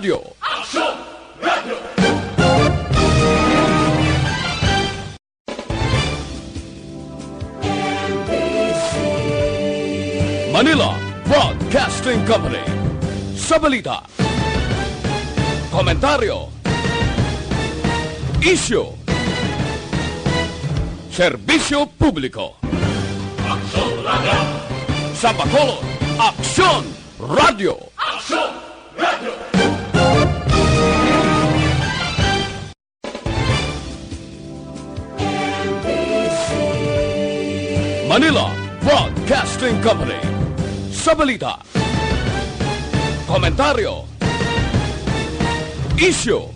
Radio. Action Radio. Manila Broadcasting Company. Sa balita, komentaryo, issue, serbisyo publiko. Action Radio. Sa Bacolod, Aksyon Radio. Action Radio. Manila Broadcasting Company. Sa balita, komentaryo, issue,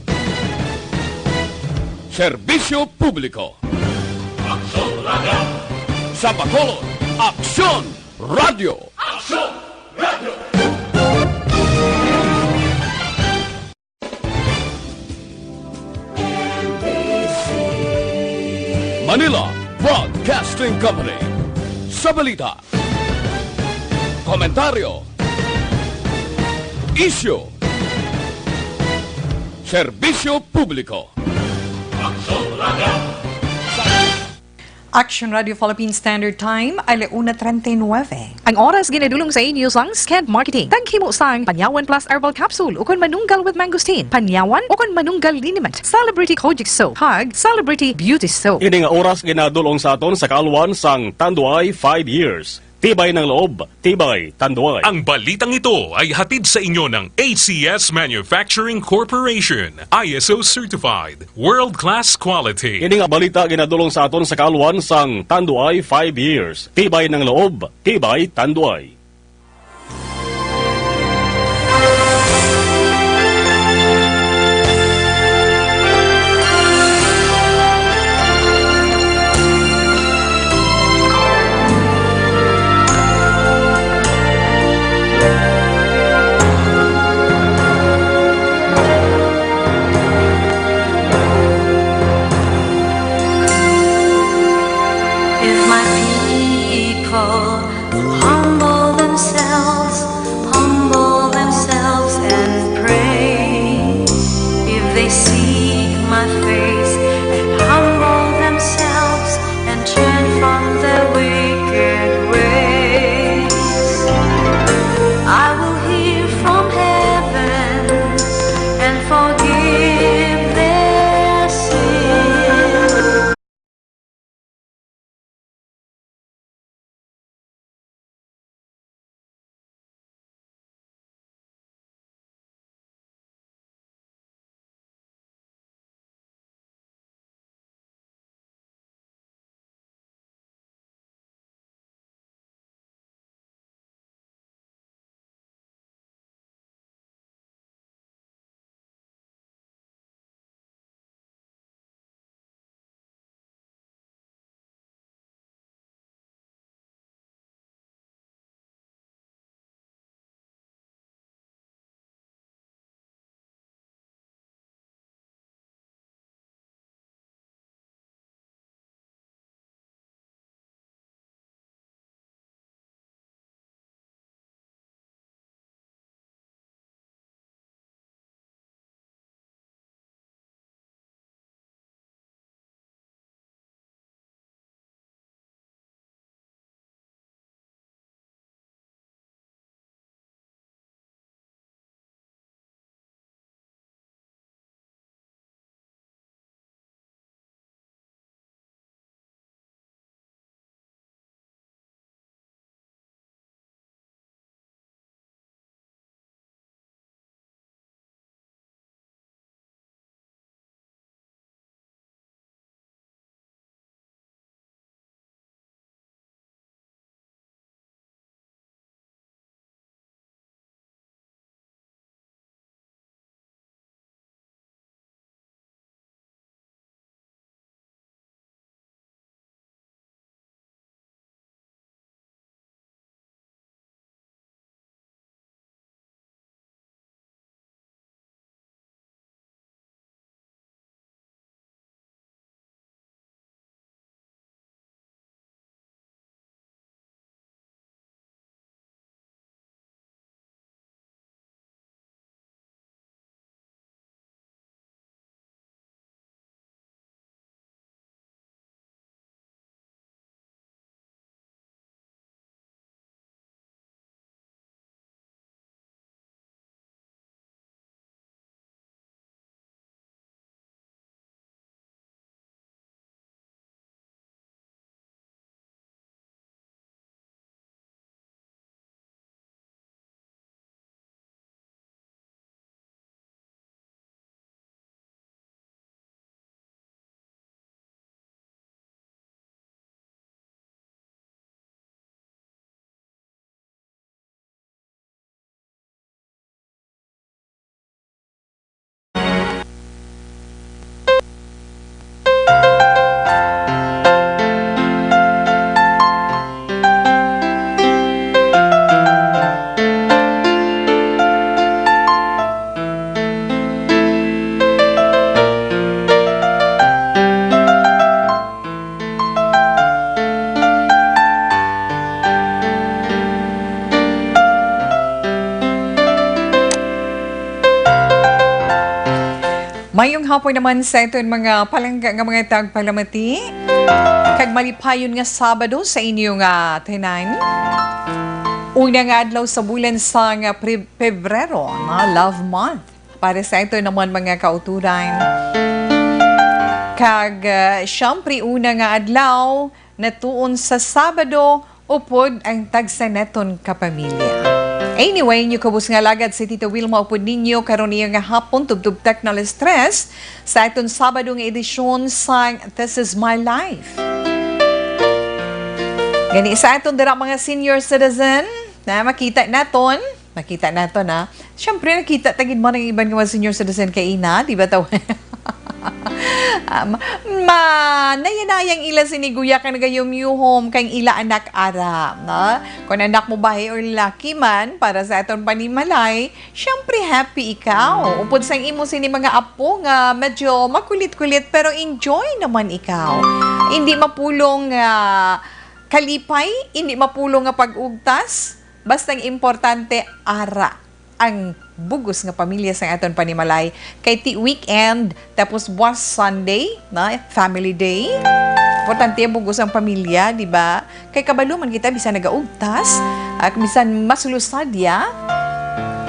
serbisyo publiko. Action Radio. Sa Bacolod, Aksyon Radio. Action Radio. Manila Broadcasting Company. Sa balita, komentaryo, issue, serbisyo publiko. Action Radio. Action Radio Philippine Standard Time ay 1:39. Ang oras ginadulong sa inyo sang Sked Marketing. Tangkimo sang Panyawan Plus Herbal Capsule ukon manunggal with mangosteen. Panyawan ukon manunggal liniment. Celebrity Kojic Soap. Hug Celebrity Beauty Soap. Ini nga oras ginadulong sa aton sa kaluan sang Tanduay 5 years. Tibay ng loob, tibay Tanduay. Ang balitang ito ay hatid sa inyo ng ACS Manufacturing Corporation, ISO Certified, World-Class Quality. Ini nga balita ginadulong sa aton sa kaluan sang Tanduay 5 years. Tibay ng loob, tibay Tanduay. If my people humble themselves and pray, if they seek my face and humble themselves and turn from their wicked ways, I will hear from heaven and forgive their sins. Mayong hapon naman sa ito mga palangga nga mga tagpalamati. Kag malipayon nga Sabado sa inyong tanan. Una nga adlaw sa bulan sa nga Pebrero, Love Month. Para sa ito naman mga kauturan. Kag syempre una nga adlaw natuon sa Sabado upod ang tagsaneton kapamilya. Anyway, nyo kabus nga lagad si Tita Wilma upod ninyo karon niya nga hapon tubtub-tak na stress sa itong Sabado nga edisyon sa This Is My Life. Gani sa itong dira mga senior citizen na makita naton na. Siyempre nakita tagid mo ng ibang mga senior citizen kay ina, di ba taw? Nayanayang ila siniguya ka nagayumyuhom kang ila anak ara. Na? Kung anak mo bahay or lalaki man, para sa aton panimalay, syempre happy ikaw. Upod sang imo sini mga apo nga medyo makulit-kulit pero enjoy naman ikaw. Hindi mapulong kalipay, hindi mapulong nga pag-ugtas, bastang importante ara ang bugos nga pamilya sa aton panimalay kay ti weekend tapos buwas Sunday na family day. Importante ang bugos ang pamilya, di ba? Kay kabalo man kita bisan nagaugtas at bisan masulusadya.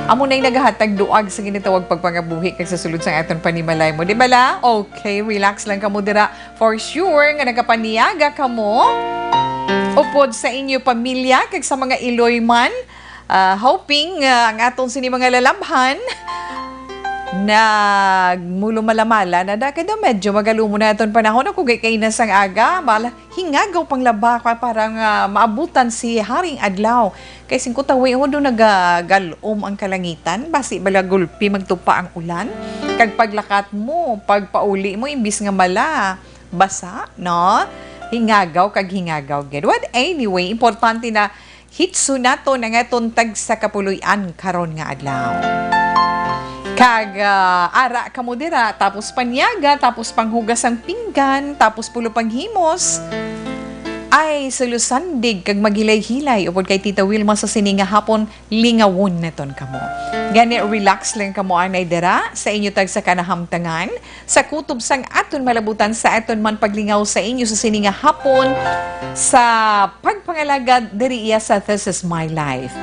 Amo nay nagahatag duag sa ginitawag pagpangabuhi kay sa sulod sa aton panimalay mo, di ba la? Okay, relax lang kamo dira. For sure nga nagapaniyaga kamo upod sa inyo pamilya kag sa mga Iloy man. Hoping ang atong sini mga lalabhan na mulo malamala na da kada medyo magalumo na aton panahon ako kay na sang aga mala hingagaw pang laba ka parang maabutan si Haring Adlaw kay 5 tawi ho do nagagalom ang kalangitan basi bala gulpi magtupa ang ulan kag paglakat mo pagpauli mo imbis nga mala basa no hingagaw kag hingagaw gid what anyway importante na hitso nato na nga tuntag sa kapuloy-an karon nga adlaw. Kag ara kamo dira tapos panyaga tapos panghugas ang pinggan tapos pulo panghimos ay sulusandig kag magilay-hilay upod kay Tita Wilma sa sininga hapon lingawon naton kamo. Gani relax lang kamo anay dira sa inyo tag sa kanahamtangan sa kutob sang aton malabutan sa aton man paglingaw sa inyo sa sininga hapon sa pagpangalagad diri iya sa This Is My Life.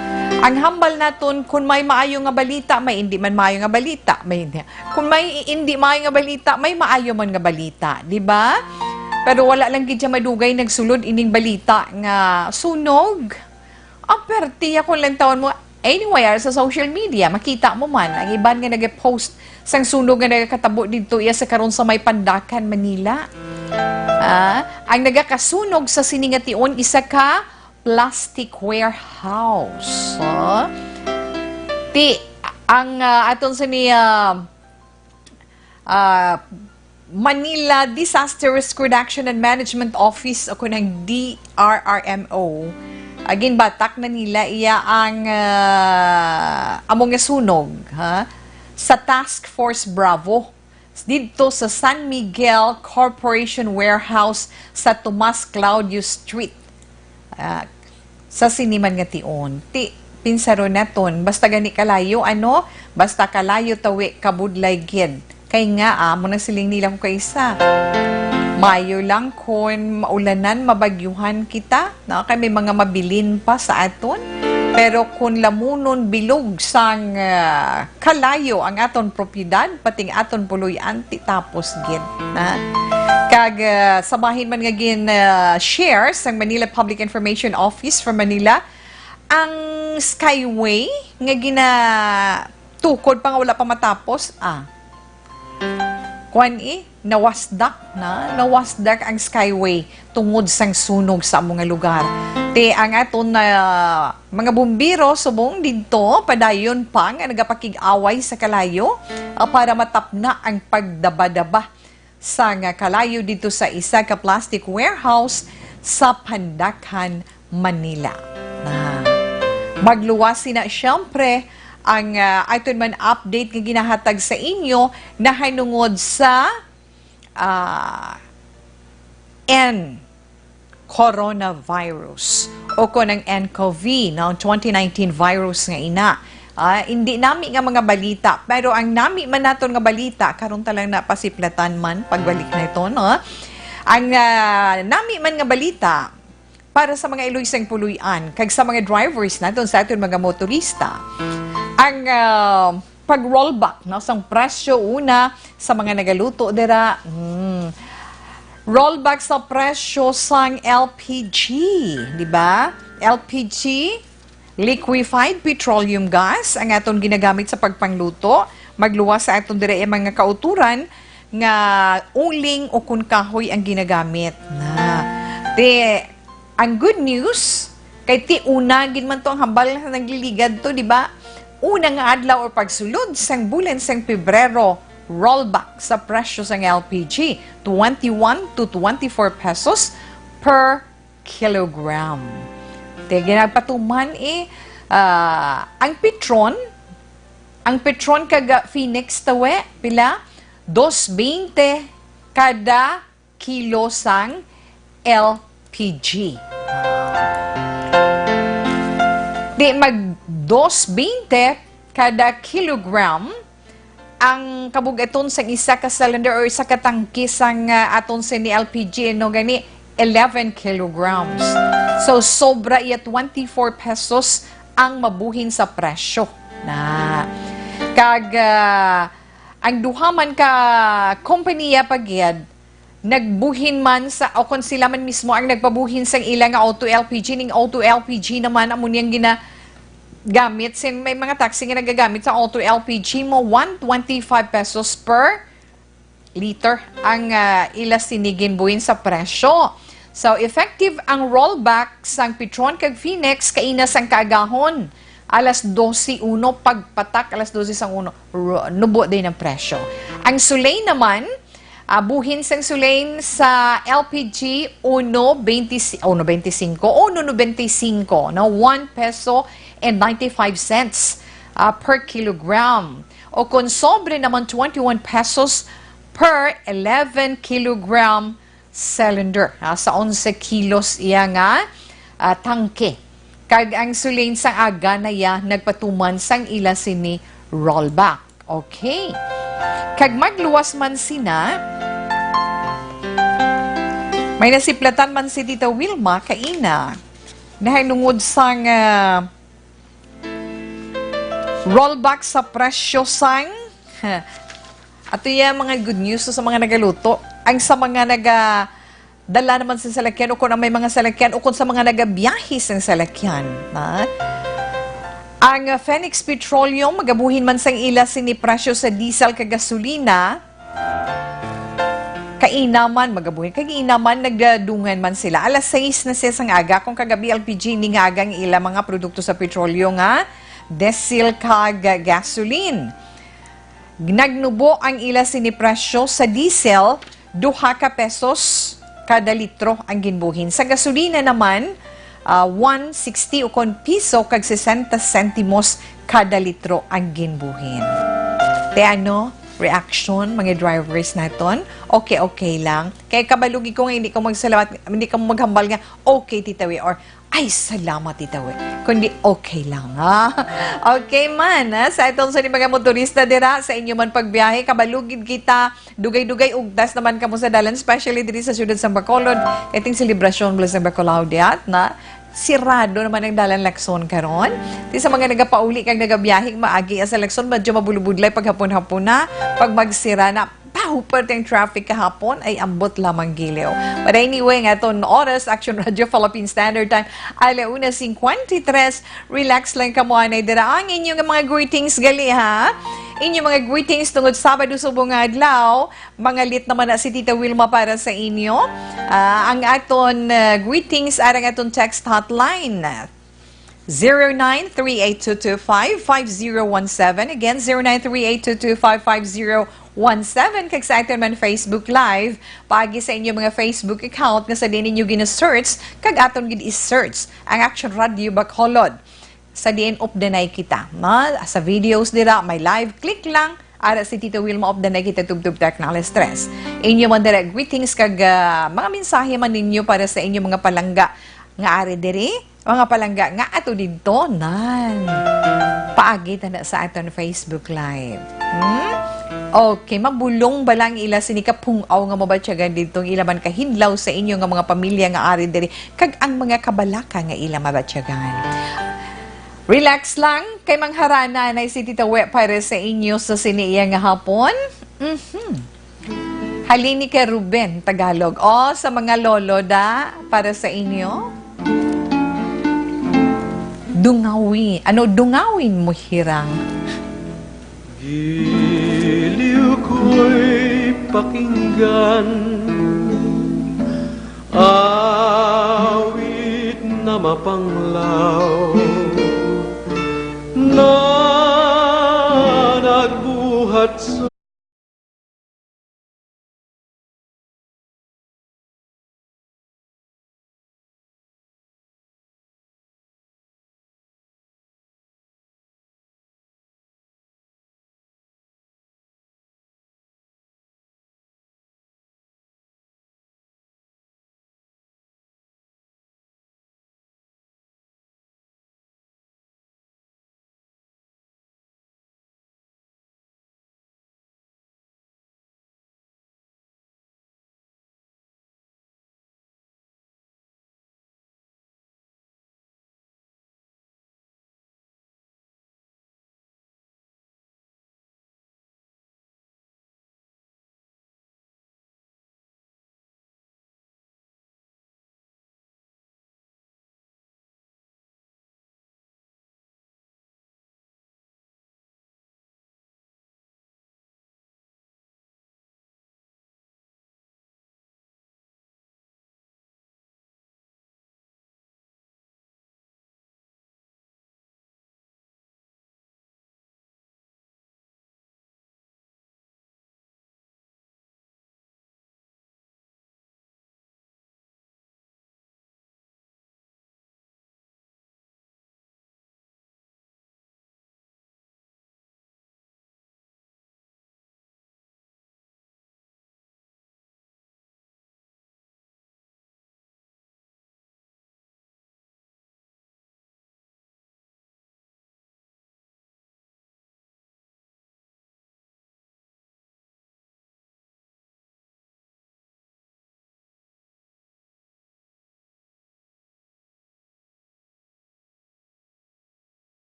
Ang hambal naton kung may maayo nga balita, may hindi man maayo nga balita, may hindi. Kung may hindi maayo nga balita, may maayo man nga balita, di ba? Pero wala lang gid siya madugay nagsulod ining balita nga sunog. Aperti ako lang taon mo. Anyway, sa social media, makita mo man ang iban nga nag-post sang sunog nga nagakatabo dito iya sa karon sa may Pandakan, Manila. Ang nagakasunog sa siningation isa ka plastic warehouse. Ang aton sa ni Manila Disaster Risk Reduction and Management Office o kunang DRRMO. Agin batak na nila iya ang among nga sunog sa Task Force Bravo dito sa San Miguel Corporation Warehouse sa Tomas Claudio Street sa Siniman nga tion. Pinsaro naton basta gani kalayo basta kalayo tawi kabudlay gid. Kay nga, mo nang siling nila ko kaysa. Mayo lang kung maulanan, mabagyuhan kita. No? Kay may mga mabilin pa sa aton. Pero kung lamunon bilog sang kalayo ang aton propiedad, pating aton puloy-an, tapos gid. Kag sabahin man nga gin share sa Manila Public Information Office from Manila, ang Skyway nga tukod pa nga wala pa matapos, nawasdak ang Skyway tungod sang sunog sa mga lugar. Ang aton mga bumbiro subong dito padayon pa nga nagapakig-away sa kalayo para matapna ang pagdaba-daba sa nga kalayo dito sa isa ka plastic warehouse sa Pandakan, Manila. Magluwasi na siyempre ang aton man update nga ginahatag sa inyo na hinungod sa coronavirus o ko ng nCoV, 2019 virus nga ina. Hindi nami nga mga balita, pero ang nami man naton nga balita karon talang napasiplatan man pagbalik na ito, no? Ang nami man nga balita para sa mga iloysang puluyan kag sa mga drivers naton sa aton mga motorista. Ang pag-rollback no sang presyo una sa mga nagaluto dira. Rollback sa presyo sang LPG, di ba? LPG, liquefied petroleum gas, ang aton ginagamit sa pagpangluto. Magluwas sa aton dire mga kauturan nga uling o kun kahoy ang ginagamit. Ang good news, kay ti una gid man to ang hambal na nagliligad to, di ba? Una nga adlaw o pagsulod sang bulan sang Pebrero, rollback sa presyo ng LPG, 21 to 24 pesos per kilogram. Ginagpatuman ang Petron kaga Phoenix tawe, pila? 2.20 kada kilo sang LPG. Di mag 2.20 kada kilogram ang kabugaton sang isa ka cylinder or isa ka tangke sang aton sa ni LPG no gani 11 kilograms. So sobra iya 24 pesos ang mabuhin sa presyo na kag ang duha man ka kompanya pagyad nagbuhin man sa o kon sila man mismo ang nagpabuhin sang ilang auto LPG ning auto LPG naman amo niyang gamit sin may mga taxi nga nagagamit sa auto LPG mo 125 pesos per liter ang ila sinigin buhin sa presyo. So effective ang rollback sang Petron kag Phoenix kaina sang kaagahon alas 12:01 pagpatak alas 12:01 nubo din ang presyo. Ang sulay naman buhin sang sulay sa LPG 1.25 no 1 peso and 95 cents per kilogram. O kung sobre naman 21 pesos per 11 kilogram cylinder. Sa 11 kilos iya nga tangke. Kag ang sulin sang aga na ya nagpatuman sang ila sini rollback. Okay. Kag magluwas man sina, may nasiplatan man si Tita Wilma kaina nahinungod sang rollback sa presyo sang ato yung mga good news sa mga nagaluto. Ang sa mga dala naman sa salakyan o kung may mga salakyan o kung sa mga nagabiyahe sa salakyan. Ang Phoenix Petroleum, magabuhin man sang ila sini presyo sa diesel kag gasolina, kainaman, magabuhin. Kainaman, nagdadungan man sila. Alas 6 na siya sang aga. Kung kagabi LPG, ni nga agang ila mga produkto sa petrolyo nga, diesel kag gasoline. Nagnubo ang ila sinipresyo sa diesel, 2 pesos kada litro ang ginbuhin. Sa gasolina naman, 160 o kon piso kag 60 sentimos kada litro ang ginbuhin. Reaction, mga drivers naton, okay lang. Kaya kabalugi ko nga, hindi ka magsalawat, hindi ka maghambal nga, okay, titawi, or, ay, salamat, titawi. Kundi, okay lang, ha? Okay man, ha? Sa itong sa mga motorista dira, sa inyo man pagbiyahe, kabalugid kita, dugay-dugay, ugdas naman kamo sa dalan, especially diri sa siyudad sa Bacolod, iting selebrasyon mula sa Bacolod, na, sirado naman ang dalan Lacson karon. Di sa mga nagapauli kag nagabiyahing maagi sa Lacson, medyo mabulubudlay paghapon-hapon na. Pag magsira na, pahupert ang traffic kahapon, ay ambot lamang giliw. But anyway, nga itong oras, Action Radio Philippine Standard Time, 1:53, relax lang ka mo, anay dira. Ang inyong mga greetings gali, ha? Inyong mga greetings tungod Sabado subong nga adlaw. Mga lit naman na si Tita Wilma para sa inyo. Ang aton greetings arang aton text hotline 0938-225-5017. Again, 0938-225-5017. Kag sa aton man Facebook Live, pagi sa inyong mga Facebook account nga sa din ninyo gina-search, kag aton gid i-search ang Action Radio Bacolod. Sa DN of the night kita. Sa videos dira, may live, click lang. Ara si Tita Wilma of the night kita tubtub technical stress. Inyo man direct greetings kag mga mensahe man ninyo para sa inyo mga palangga nga ari diri Mga palangga nga ato dito nan. Paagi na sa aton Facebook Live. Okay, mabulong ba lang ila sinikapungaw nga mabatsyagan dito ilaman kahidlaw sa inyo nga mga pamilya nga ari diri kag ang mga kabalaka nga ila mabatsyagan. Relax lang kay mangharana na si Tita We para sa inyo sa siniya nga hapon. Halini kay Ruben Tagalog. O sa mga lolo da para sa inyo. Dungawin. Ano dungawin mo hirang? Giliw ko'y pakinggan, awit na mapanglaw, na nagbuhat sa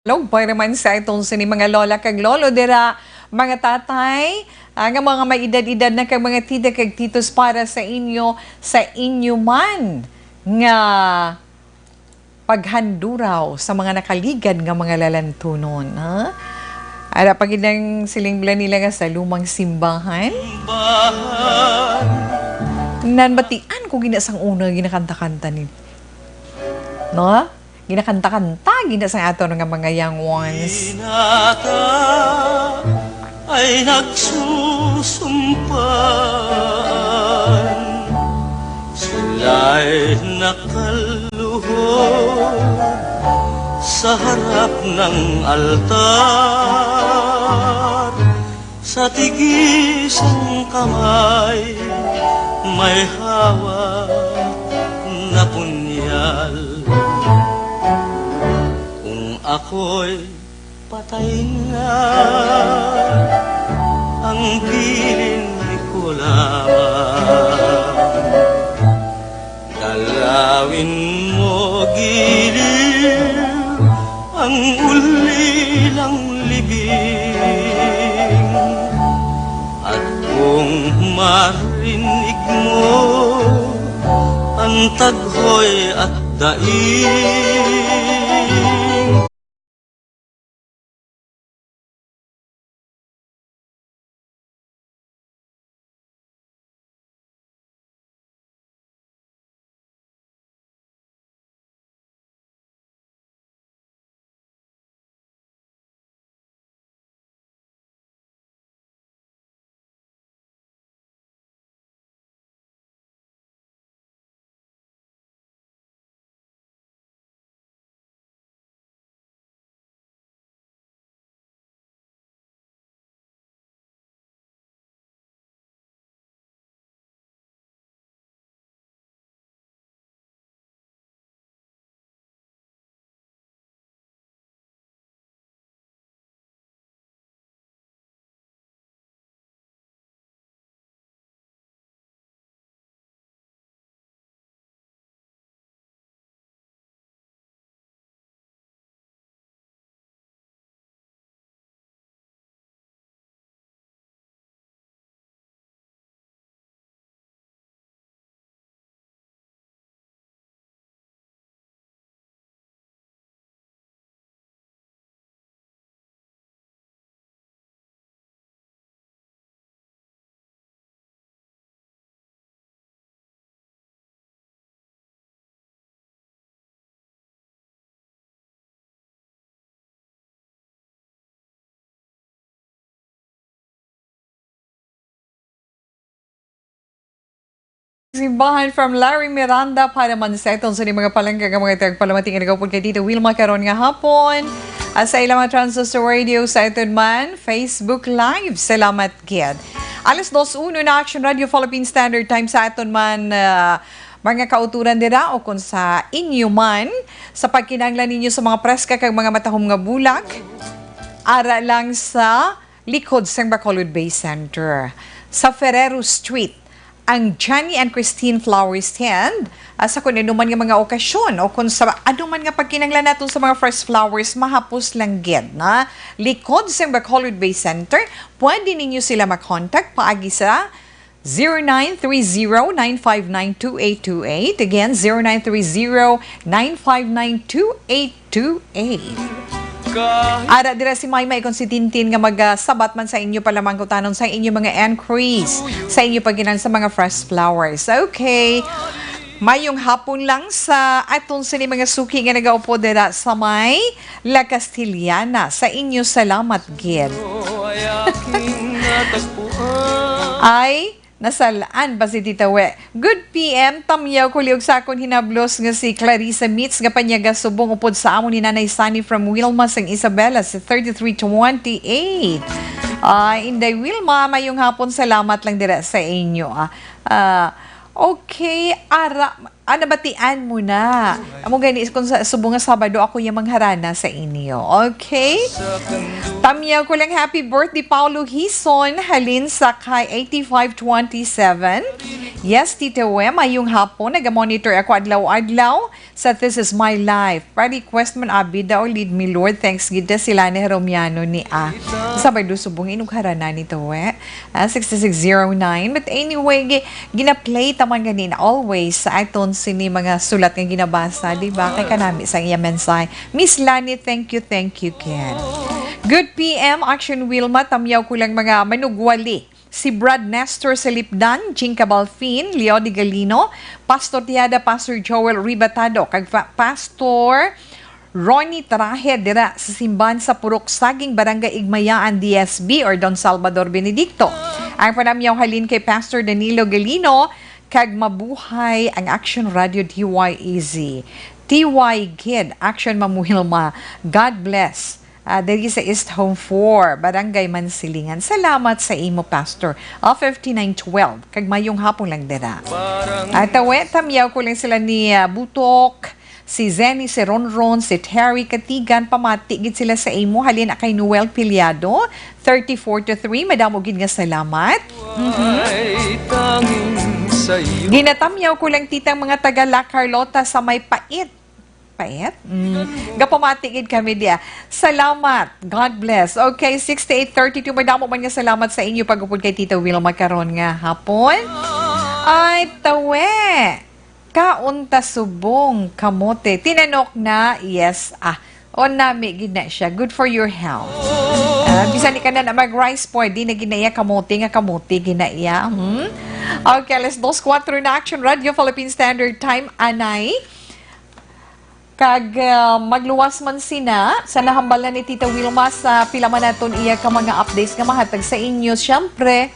Log, pa naman sa itong sini mga lola kag lolo dira, mga tatay, nga mga may edad-edad na kag mga tita kag titos para sa inyo man nga paghanduraw sa mga nakaligan nga mga lalantunon. Ha? Ara pag inang silingblan nila nga sa lumang simbahan. Nanbatian ko ginasang una ginakanta-kanta ni. No? Ginakanta-kanta, ginasang ato nga mga young ones. Binata ay nagsusumpaan, sila'y nakaluhod sa harap ng altar. Sa tigisang kamay may hawak na punyal. Ako'y patay na, ang bilin ko lamang. Dalawin mo giliw ang ulilang libing, at kung marinig mo ang taghoy at daing. Simbahan from Larry Miranda para man settle sa mga palangga ng mga tagpalamating nga po kay Tito Wilma karon nga hapon. Sa ilang mga Transistor Radio sa iton man, Facebook Live. Salamat gid. Alas 2:01 na Action Radio Philippine Standard Time sa iton man mga kauturan dira o kung sa inyo man sa pagkinahanglan ninyo sa mga preska kag mga matahom nga bulag ara lang sa likod sa Bacolod Bay Center sa Ferrero Street ang Johnny and Christine Flower Stand sa kung ano man nga mga okasyon o kung sa ano man nga pagkinanglan natin sa mga fresh flowers, mahapos lang gid na likod sa Bacolod Bay Center. Pwede ninyo sila makontak paagi sa 0930-959-2828. Again, 0930-959-2828. Ara dira si Maymay kung si Tintin nga magsabat man sa inyo palamang kutanon sa inyo mga enquiries sa inyo pagkinan sa mga fresh flowers. Okay. Mayong hapon lang sa aton sa mga suki nga nagaupo dira sa may La Castillana. Sa inyo salamat gid. Ay nasalaan ba si Tita We? Good PM, tamyaw ko liog sa akong hinablos nga si Clarissa Mitz nga panyaga subong upod sa amon ni Nanay Sunny from Wilma sang Isabela sa 3328. Inday Wilma, mayong hapon salamat lang dira sa inyo. Okay, nabatian mo na. Amo gani kung sa subong nga Sabado ako yung mangharana sa inyo. Okay? Tamyaw ko lang happy birthday Paulo Hison halin sa kay 8527. Yes, Tita We, mayong hapon naga-monitor ako adlaw-adlaw sa This Is My Life. Pa-request man abi daw lead me Lord. Thanks gid sila ni Romiano ni Sabado subong inugharana ni Tita We. 6609. But anyway, gina-play taman ganin always sa aton sini mga sulat nga ginabasa, di ba? Kay kanami sa iya mensahe. Miss Lani, thank you, Ken. Good PM, Action Wilma, tamyaw ko lang mga manugwali. Si Brad Nestor Salipdan, Jing Cabalfin, Leo de Galino, Pastor Tiada, Pastor Joel Ribatado, kag Pastor Ronnie Traje dira sa simbahan sa Purok Saging, Barangay Igmayaan, DSB or Don Salvador Benedicto. Ang panamyaw halin kay Pastor Danilo Galino, kag mabuhay ang Action Radio DYEZ. TY Kid, Action Mamuhilma. God bless. Diri sa East Home 4, Barangay Mansilingan. Salamat sa imo, Pastor. 5912. Kag mayong hapon lang dira. Tawe, tamyaw ko lang sila ni Butok, si Zenny, si Ronron, si Terry Katigan, pamatigid sila sa imo. Halin kay Noel Piliado, 34-3. Madamo gid nga salamat. Ginatamyaw ko lang titang mga taga La Carlota sa may pait. pait. Gapamatigid kami dia. Salamat. God bless. Okay, 6832. Madamo man nga salamat sa inyo pag-upod kay Tita Wilma karon nga hapon. Ay, tawe. Kaunta subong kamote. Tinanok na, yes, o nami, gina siya. Good for your health. Bisan ni ka na mag-rice po, di na ginaya kamote, ginaya. Okay, let's 2-4 na Action Radio, Philippine Standard Time, anay. Kag magluwas man sina, sa nahambalan ni Tita Wilma sa pila man naton iya ka mga updates nga mahatag sa inyo. Siyempre,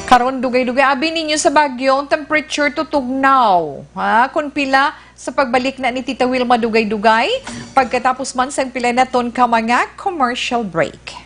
karon dugay-dugay abi ninyo sa Baguio ang temperature tutugnaw. Kung pila sa pagbalik na ni Tita Wilma dugay-dugay pagkatapos man sang pila naton ka mga commercial break.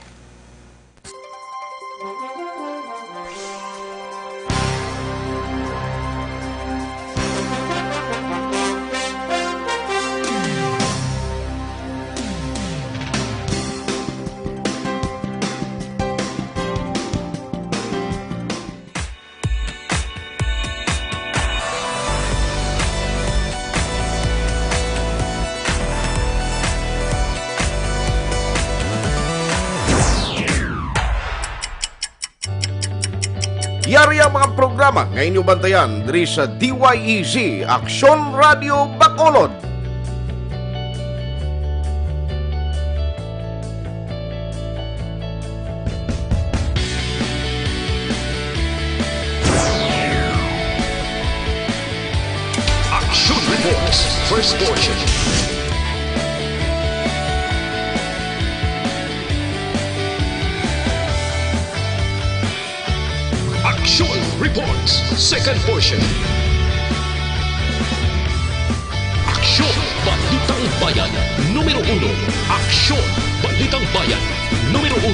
Yari ang mga programa ngayon yung bantayan diri sa DYEZ Aksyon Radio Bacolod. Action Reports, first portion. Action Reports, second portion. Aksyon Balitang Bayan, numero 1. Aksyon Balitang Bayan, numero 1.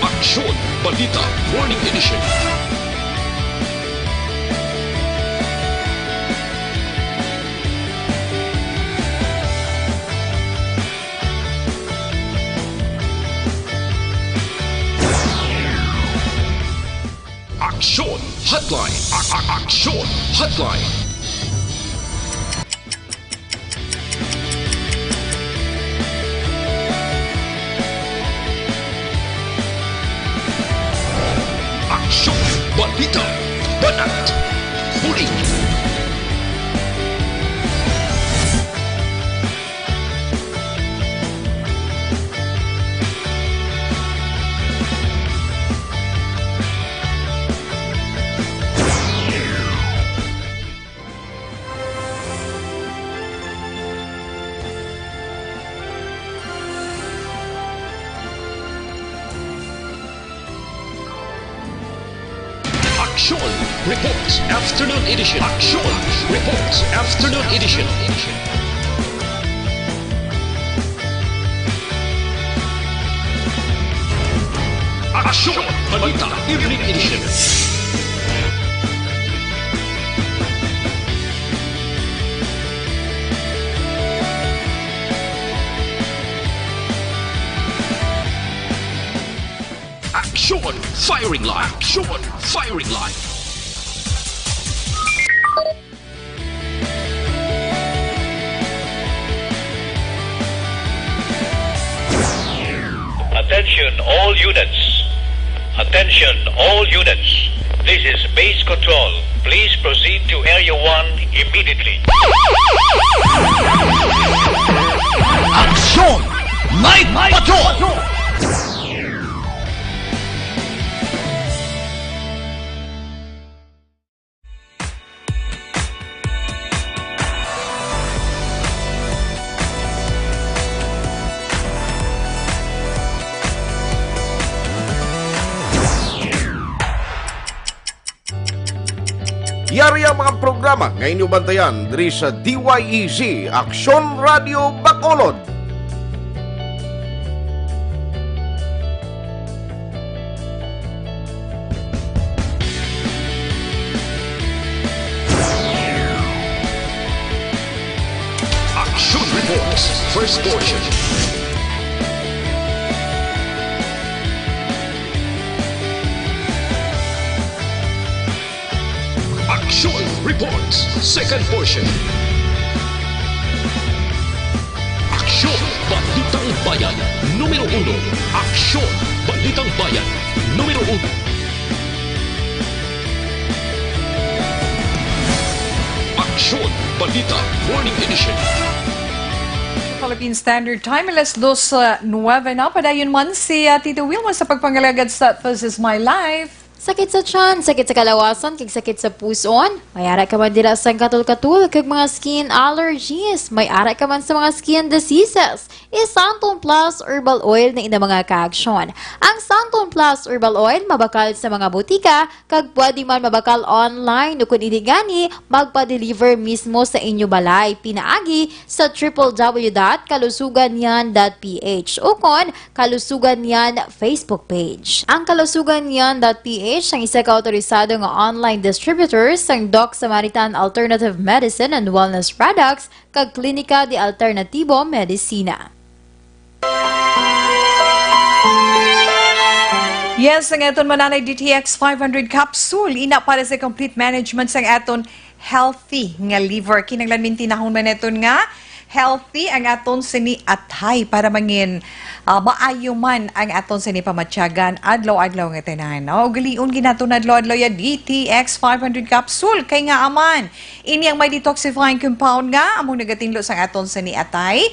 Aksyon Balita Morning Edition. Action Hotline. Action Hotline. Action Balita Banat Huli. Action Reports Afternoon Edition. Action Reports Afternoon Edition. Action Balita Evening Edition. Action Firing Line. Action Firing Line. Attention all units. Attention all units. This is base control. Please proceed to Area 1 immediately. Action! Night Patrol! Yari ang mga programa ngayon yung bantayan diri sa DYEZ Aksyon Radio Bacolod. Action Reports, first portion. reports. Second portion. Aksyon, Balitang Bayan, numero 1. Aksyon, Balitang Bayan, numero 1. Aksyon, Balita, Morning Edition. Philippine Standard Time, alas 2:09 na. Padayon man si Tito Wilma sa pagpangalagad sa This Is My Life. Sakit sa tiyan, sakit sa kalawasan, kag sakit sa puson. May ara ka man dira sa katul-katul kag mga skin allergies. May ara ka man sa mga skin diseases. Santon Plus Herbal Oil na ina mga kaaksyon. Ang Santon Plus Herbal Oil mabakal sa mga butika kag pwede man mabakal online o kung hindi gani, magpa-deliver mismo sa inyo balay. Pinaagi sa www.kalusuganyan.ph o kon Kalusuganyan Facebook page. Ang kalusuganyan.ph ang isa ka autorisado nga online distributors sang Doc Samaritan Alternative Medicine and Wellness Products kag Klinika de Alternativo Medicina. Yes, ang aton mananay DTX 500 capsule ina para sa complete management sang aton healthy nga liver. Kinanglan mintinahon man aton nga healthy ang aton sini atay para mangin maayo man ang aton sini pamatyagan adlaw-adlaw nga tanan. O galiun ginaton adlaw-adlaw ya DTX 500 capsule kay nga aman ini ang may detoxifying compound nga among nagatinlo sang aton sini atay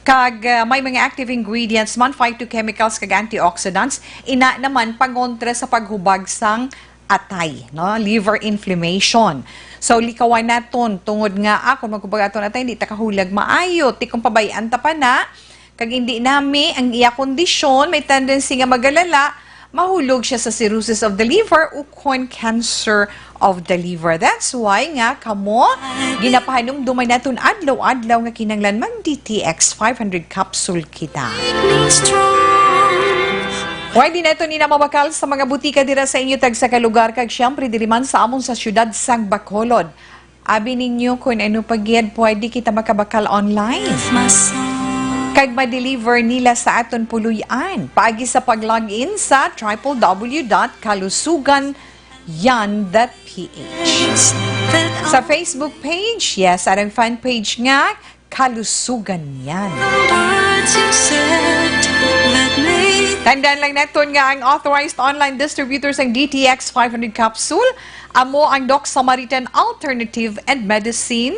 kag may mga active ingredients man phytochemicals kag antioxidants ina naman pangontra sa paghubag sang atay, no? Liver inflammation. So, likawan naton tungod nga kung magkubag aton atay, hindi ta kahulag maayo. Ti kung pabayaan ta pa na, kag hindi nami ang iya kondisyon, may tendency nga magalala, mahulog siya sa cirrhosis of the liver o kon cancer of the liver. That's why nga kamo ginapahanumduman naton adlaw-adlaw nga kinanglan mag DTX 500 capsule kita. Pwede na ito nina mabakal sa mga butika dira sa inyo tag sa kalugar kag siyempre diri man sa amon sa syudad sang Bacolod. Abi ninyo kung ano pagyad pwede kita makabakal online. Kag ma-deliver nila sa aton puluyan. Paagi sa pag-login sa www.kalusuganyan.ph. Sa Facebook page, yes, arang fan page nga, Kalusugan Yan. Tandaan lang natin nga ang authorized online distributors ng DTX 500 capsule. Amo ang Doc Samaritan Alternative and Medicine.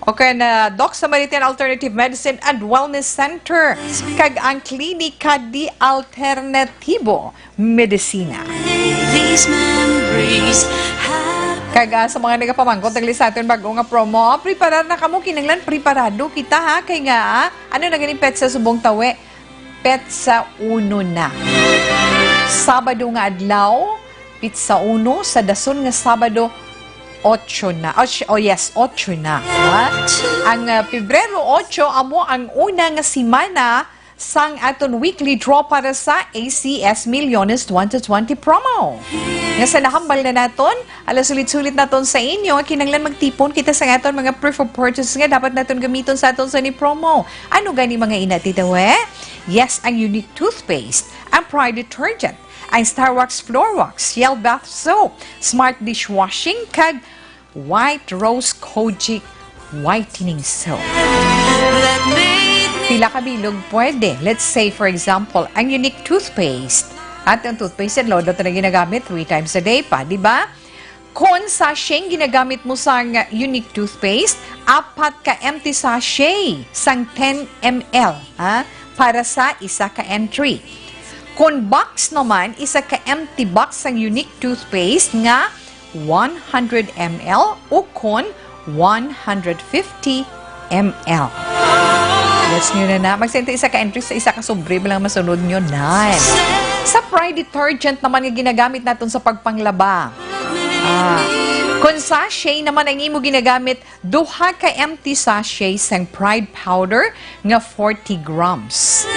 Okay na Doc Samaritan Alternative Medicine and Wellness Center. Kag ang Klinika de Alternativo Medicina. Kag sa mga nagapamangkot tagli sa atin bago nga promo, preparar na kamo kinanglan preparado kita ha kay nga ano na ganing pet sa subong tawe. Petsa 1 na. Sabado nga adlaw, pizza 1 sa dason nga Sabado 8 na. Yes, 8 na. Ha? Ang Pebrero 8 amo ang una nga simana sang aton weekly draw para sa ACS Millones 2020 promo. Nga sa nahambal na naton, alas sulit-sulit naton sa inyo, kinanglan magtipon kita sa aton mga proof of purchase nga dapat naton gamiton sa aton sa ni promo. Ano gani mga ina titawe? Yes, ang Unique Toothpaste, ang Pride Detergent, ang Starwax Floor Wax, Yell Bath Soap, Smart Dishwashing, kag White Rose Kojic Whitening Soap. Pila ka bilog pwede. Let's say, for example, ang Unique Toothpaste. At ang toothpaste, load na ginagamit 3 times a day pa, di ba? Kung sachet ginagamit mo sa Unique Toothpaste, 4 ka empty sachet sang 10 ml para sa isa ka entry. Kung box naman, isa ka empty box sang Unique Toothpaste nga 100 ml o kung 150 ml. Let's nyo na. Magsenta isa ka entry sa isa ka sobre lang masunod nyo na. Sa Pride Detergent naman nga ginagamit natin sa pagpanglaba. Kung sachet naman ang imo ginagamit, 2 ka empty sachet sang Pride Powder nga 40 grams.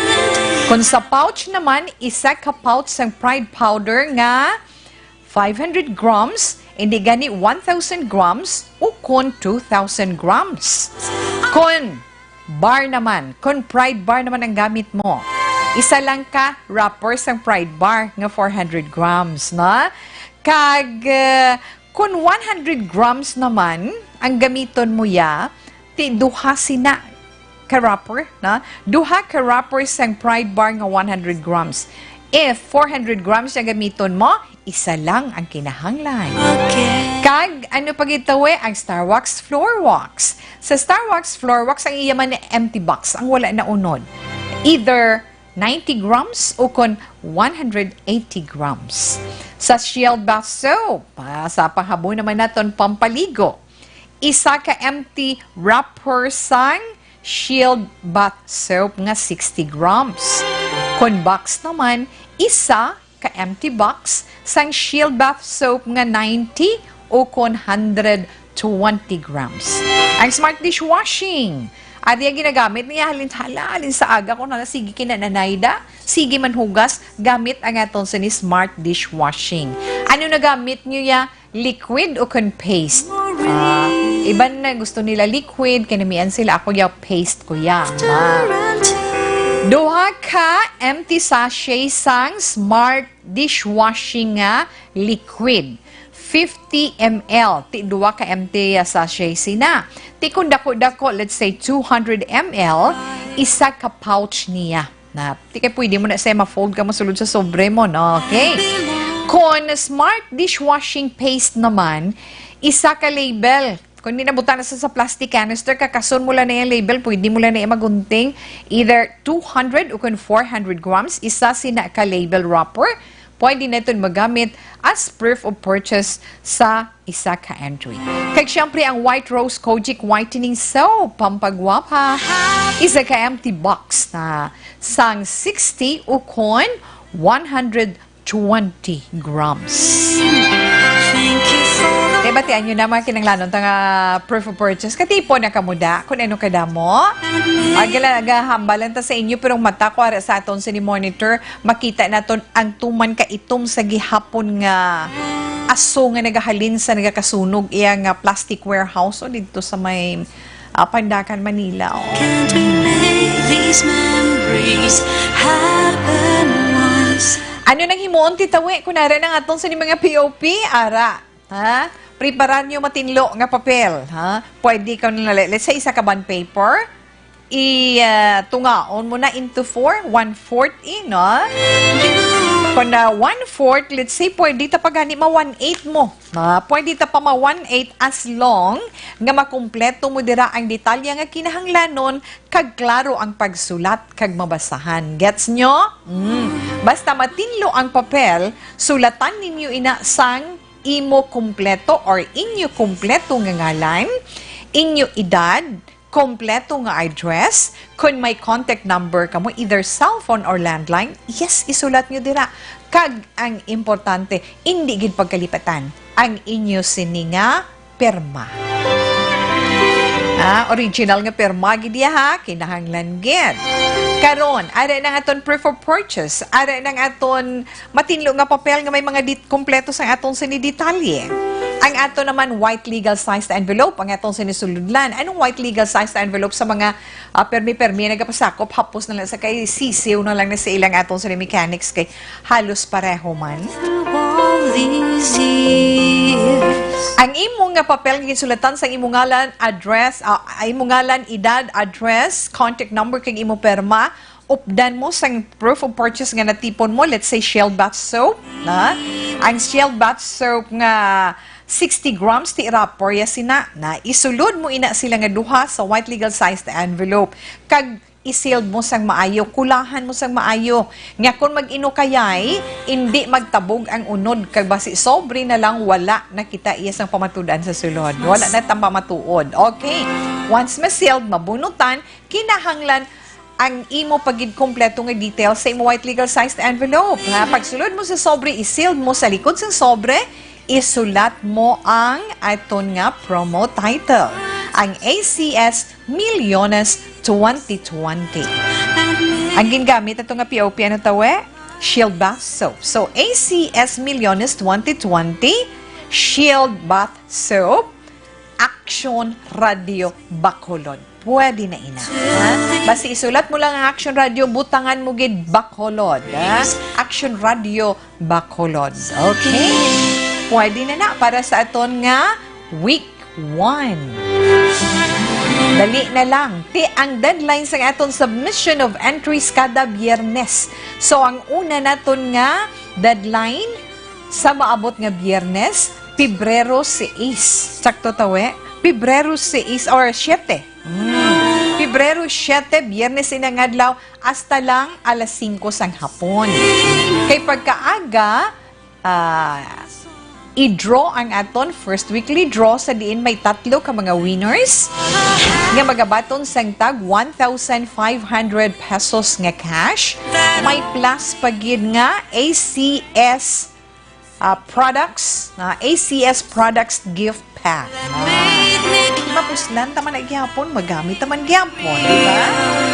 Kung sa pouch naman, isa ka pouch sang Pride Powder nga 500 grams, hindi gani 1,000 grams o kung 2,000 grams. Kung bar naman, kung Pride Bar naman ang gamit mo, isa lang ka wrapper sang Pride Bar nga 400 grams, na? Kag Kung 100 grams naman, ang gamiton mo ya, ti duha sina ka wrapper, na? Duha ka wrapper sang Pride Bar nga 100 grams. If 400 grams yung gamiton mo, isa lang ang kinahanglan. Kag, ano pagitawi? Ang Star Wax Floor Wax. Sa Star Wax Floor Wax, ang iyaman na empty box, ang wala na unod. Either 90 grams o kon 180 grams. Sa Shield Bath Soap, sa panghabo naman naton pampaligo, isa ka empty wrapper sang Shield Bath Soap nga 60 grams. Kon box naman, isa ka empty box sang Shield Bath Soap nga 90 o kon 120 grams. Ang Smart Dishwashing, adi ang ginagamit niya halin sa aga kung sige kinananayda, sige manhugas, gamit ang aton sa ni Smart Dishwashing. Ano na gamit niyo ya? Liquid o kon paste? Iban na gusto nila liquid, kinamian sila, ako ya paste ko ya. Duha ka empty sachet sang Smart Dishwashing nga liquid. 50 ml. Ti duwa ka empty sachet sina. Ti kung dako-dako, let's say 200 ml, isa ka pouch niya. Na, ti kay pwede mo na siya ma-fold ka masulod sa sobre mo, no? Okay. Kung Smart Dishwashing Paste naman, isa ka label. Kung hindi nabutan na sa plastic canister, kakasun mo lang na yung label, pwede mo lang na magunting either 200 o kung 400 grams, isa sina ka label wrapper. Pwede na ito magamit as proof of purchase sa isa ka entry. Kaya siyempre ang White Rose Kojic Whitening Soap, pampagwapa. Isa ka empty box na sang 60 o kon 120 grams. Kaya batian nyo naman kinanglanon tanga proof of purchase. Katipo na kamuda kung ano kada mo. Agahambalan ta sa inyo pero mata ko ara sa aton sa ni monitor makita naton ang tuman ka itom sa gihapon nga aso nga nagahalin sa nagakasunog iya nga plastic warehouse o dito sa may Pandakan, Manila. Can't we make these memories happen once? Ano nang himuon titawi kunara ng atong sa ni mga POP ara? Ha? Preparan nyo matinlo nga papel, ha? Pwede ka na, let's say, isa ka bond paper, tungaon mo na into 4, 1/4 no? Kung na 1/4, let's say, pwede ta pagani ma 1/8 mo. Pwede ta pa ma 1/8 as long nga makumpleto mo dira ang detalye nga kinahanglanon kag klaro ang pagsulat kag mabasahan. Gets nyo? Basta matinlo ang papel, sulatan ninyo ina sang imo kumpleto or inyo kumpleto nga ngalan, inyo edad, kumpleto nga address, kung may contact number ka mo, either cellphone or landline, yes, isulat nyo dira. Kag ang importante, hindi gid pagkalipatan, ang inyo sininga perma. Original nga perma gid ha, kinahanglan gid. Karon, ara nang aton proof of purchase, ara nang aton matinlo nga papel nga may mga kompleto sang aton sinidetalye. Ang ato naman white legal sized envelope, ang atong sinisuludlan. Anong white legal sized envelope sa mga permi-permi nagapasakop, hapos na lang sa kay sisiw na lang na sa ilang atong mechanics kay halos pareho man. All these years. Ang imong nga papel nga sulatan sa imong ngalan, address, imong ngalan, edad, address, contact number kag imong perma, updan mo sang proof of purchase nga natipon mo, let's say Shield Bath Soap, na? Ang Shield Bath Soap nga 60 grams ti wrapper ya sina na isulod mo ina sila nga duha sa white legal sized envelope kag i-sealed mo sang maayo, kulahan mo sang maayo. Nga kung mag-ino kayay, hindi magtabog ang unod. Kag basi sobre na lang, wala na kita iya sang pamatudan sa sulod. Wala na tang pamatuod. Okay. Once ma-sealed, mabunutan, kinahanglan ang imo pagid kompleto nga details sa imo white legal sized envelope. Ha? Pagsulod mo sa sobre, i-sealed mo sa likod sang sobre, isulat mo ang aton nga promo title. Ang ACS Millones 2020. Ang gingamit ito nga POP ano tawe? Shield Bath Soap. So, ACS Millones 2020, Shield Bath Soap, Action Radio Bacolod. Pwede na ina. Ha? Basta isulat mo lang ang Action Radio, butangan mo gid Bacolod. Ha? Action Radio Bacolod. Okay? pwede na para sa aton nga week 1. Dali na lang. Ang deadline sa aton submission of entries kada Biyernes. So, ang una naton nga deadline sa maabot nga Biyernes, Pebrero 6. Sakto tawe? Pebrero 6 or 7. Pebrero 7, Biyernes inangadlaw, hasta lang alas 5 sang hapon. Kay pagkaaga, i-draw ang aton first weekly draw sa diin may 3 ka mga winners nga magabaton sang tag 1,500 pesos nga cash. May plus pagid nga ACS products, ACS products gift pack. Mapuslan taman na gyapon, magamit taman gyapon, di ba?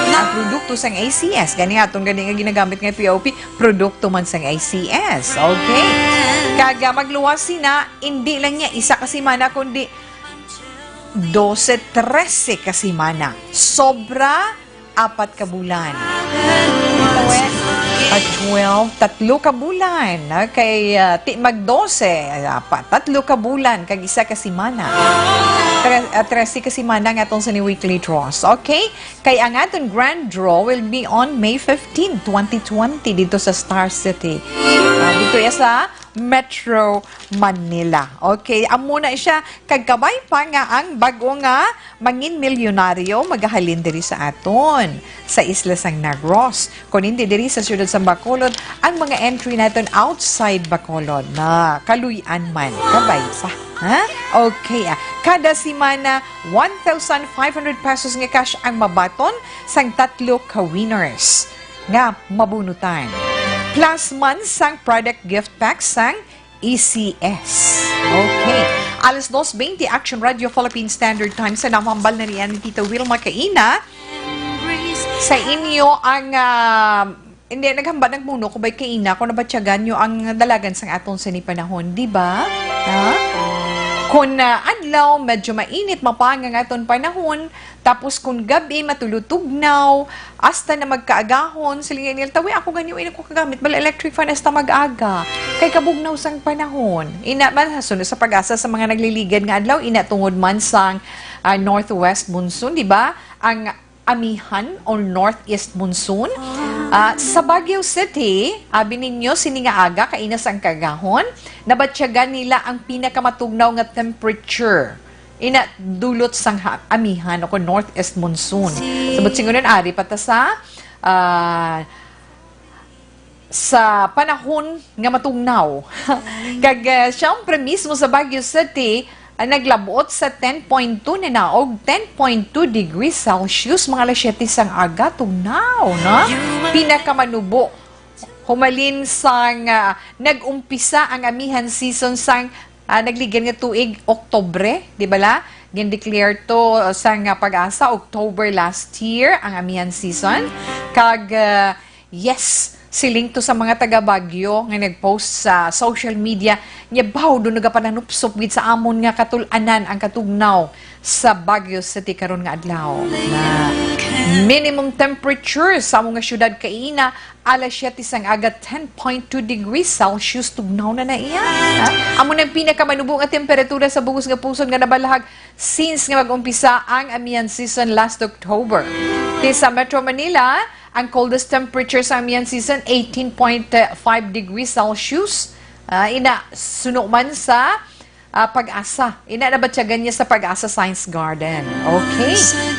Ang produkto sang ACS, gani nga ginagamit nga POP, produkto man sang ACS. Okay? Kaga magluwas sina, hindi lang niya isa kasimana, kundi 12-13 kasimana. Sobra 4 ka bulan. At 12, 3 ka bulan. Kay mag-12, 3 ka bulan, kag isa ka simana. 13 ka simana nga itong sa ni weekly draws. Okay? Kay ang aton grand draw will be on May 15, 2020 dito sa Star City. Dito sa Metro Manila. Okay, amo na siya kagkabay pa nga ang bago nga mangin milyonaryo magahalin diri sa aton sa Isla Sang Negros. Kung hindi diri sa siyudad sa Bacolod, ang mga entry naton outside Bacolod na kaluyan man. Kabay pa. Ha? Okay. Kada simana 1,500 pesos nga cash ang mabaton sang 3 ka winners nga mabunutan. Plus man sang product gift pack sang ECS. Okay. Alas 2:20 Action Radio Philippine Standard Time sa namambal na riyan ni Tita Wilma Kaina. Sa inyo ang hindi naghamba nagmuno ko bay Kaina kung nabatyagan nyo ang dalagan sang aton sa ni panahon, di ba? Ha? Kung adlaw, medyo mainit, mapangang aton panahon, tapos kung gabi, matulutugnaw, hasta na magkaagahon, silingan nila, tawi ako ganyo, ko kagamit, bala electric fan hasta mag-aga. Kay kabugnaw sang panahon. Ina man, sunod sa pag-asa sa mga nagliligad nga adlaw, ina tungod man sang northwest monsoon, di ba? Ang amihan o northeast monsoon. Sa Baguio City, abi ninyo sininga-aga kainas ang kagahon, nabatsyagan nila ang pinakamatugnaw nga temperature. Ina dulot sang amihan o northeast monsoon. Sabot singunan ari pata sa panahon nga matugnaw. Kag syempre mismo sa Baguio City, naglabot sa 10.2 na naog 10.2 degrees Celsius mga alas 7 sang aga tugnaw, no? Pinakamanubo humalin sang nag-umpisa ang amihan season sang nagligan nga tuig Oktobre, di ba la? Gin-declare to sang pag-asa October last year ang amihan season. Kag yes, siling to sa mga taga Baguio nga nag-post sa social media nya baw do nagapananupsop gid sa amon nga katulanan ang katugnaw sa Baguio City karon nga adlaw. Na minimum temperature sa among nga syudad kaina alas 7 sang aga 10.2 degrees Celsius tugnaw na iya. Amo nang pinakamanubo nga temperatura sa bugos nga puson nga nabalahag since nga mag-umpisa ang amihan season last October. Sa Metro Manila, ang coldest temperature sa amihan season, 18.5 degrees Celsius. Ina, suno man sa Pag-asa. Ina, nabatsyagan niya sa Pag-asa Science Garden. Okay.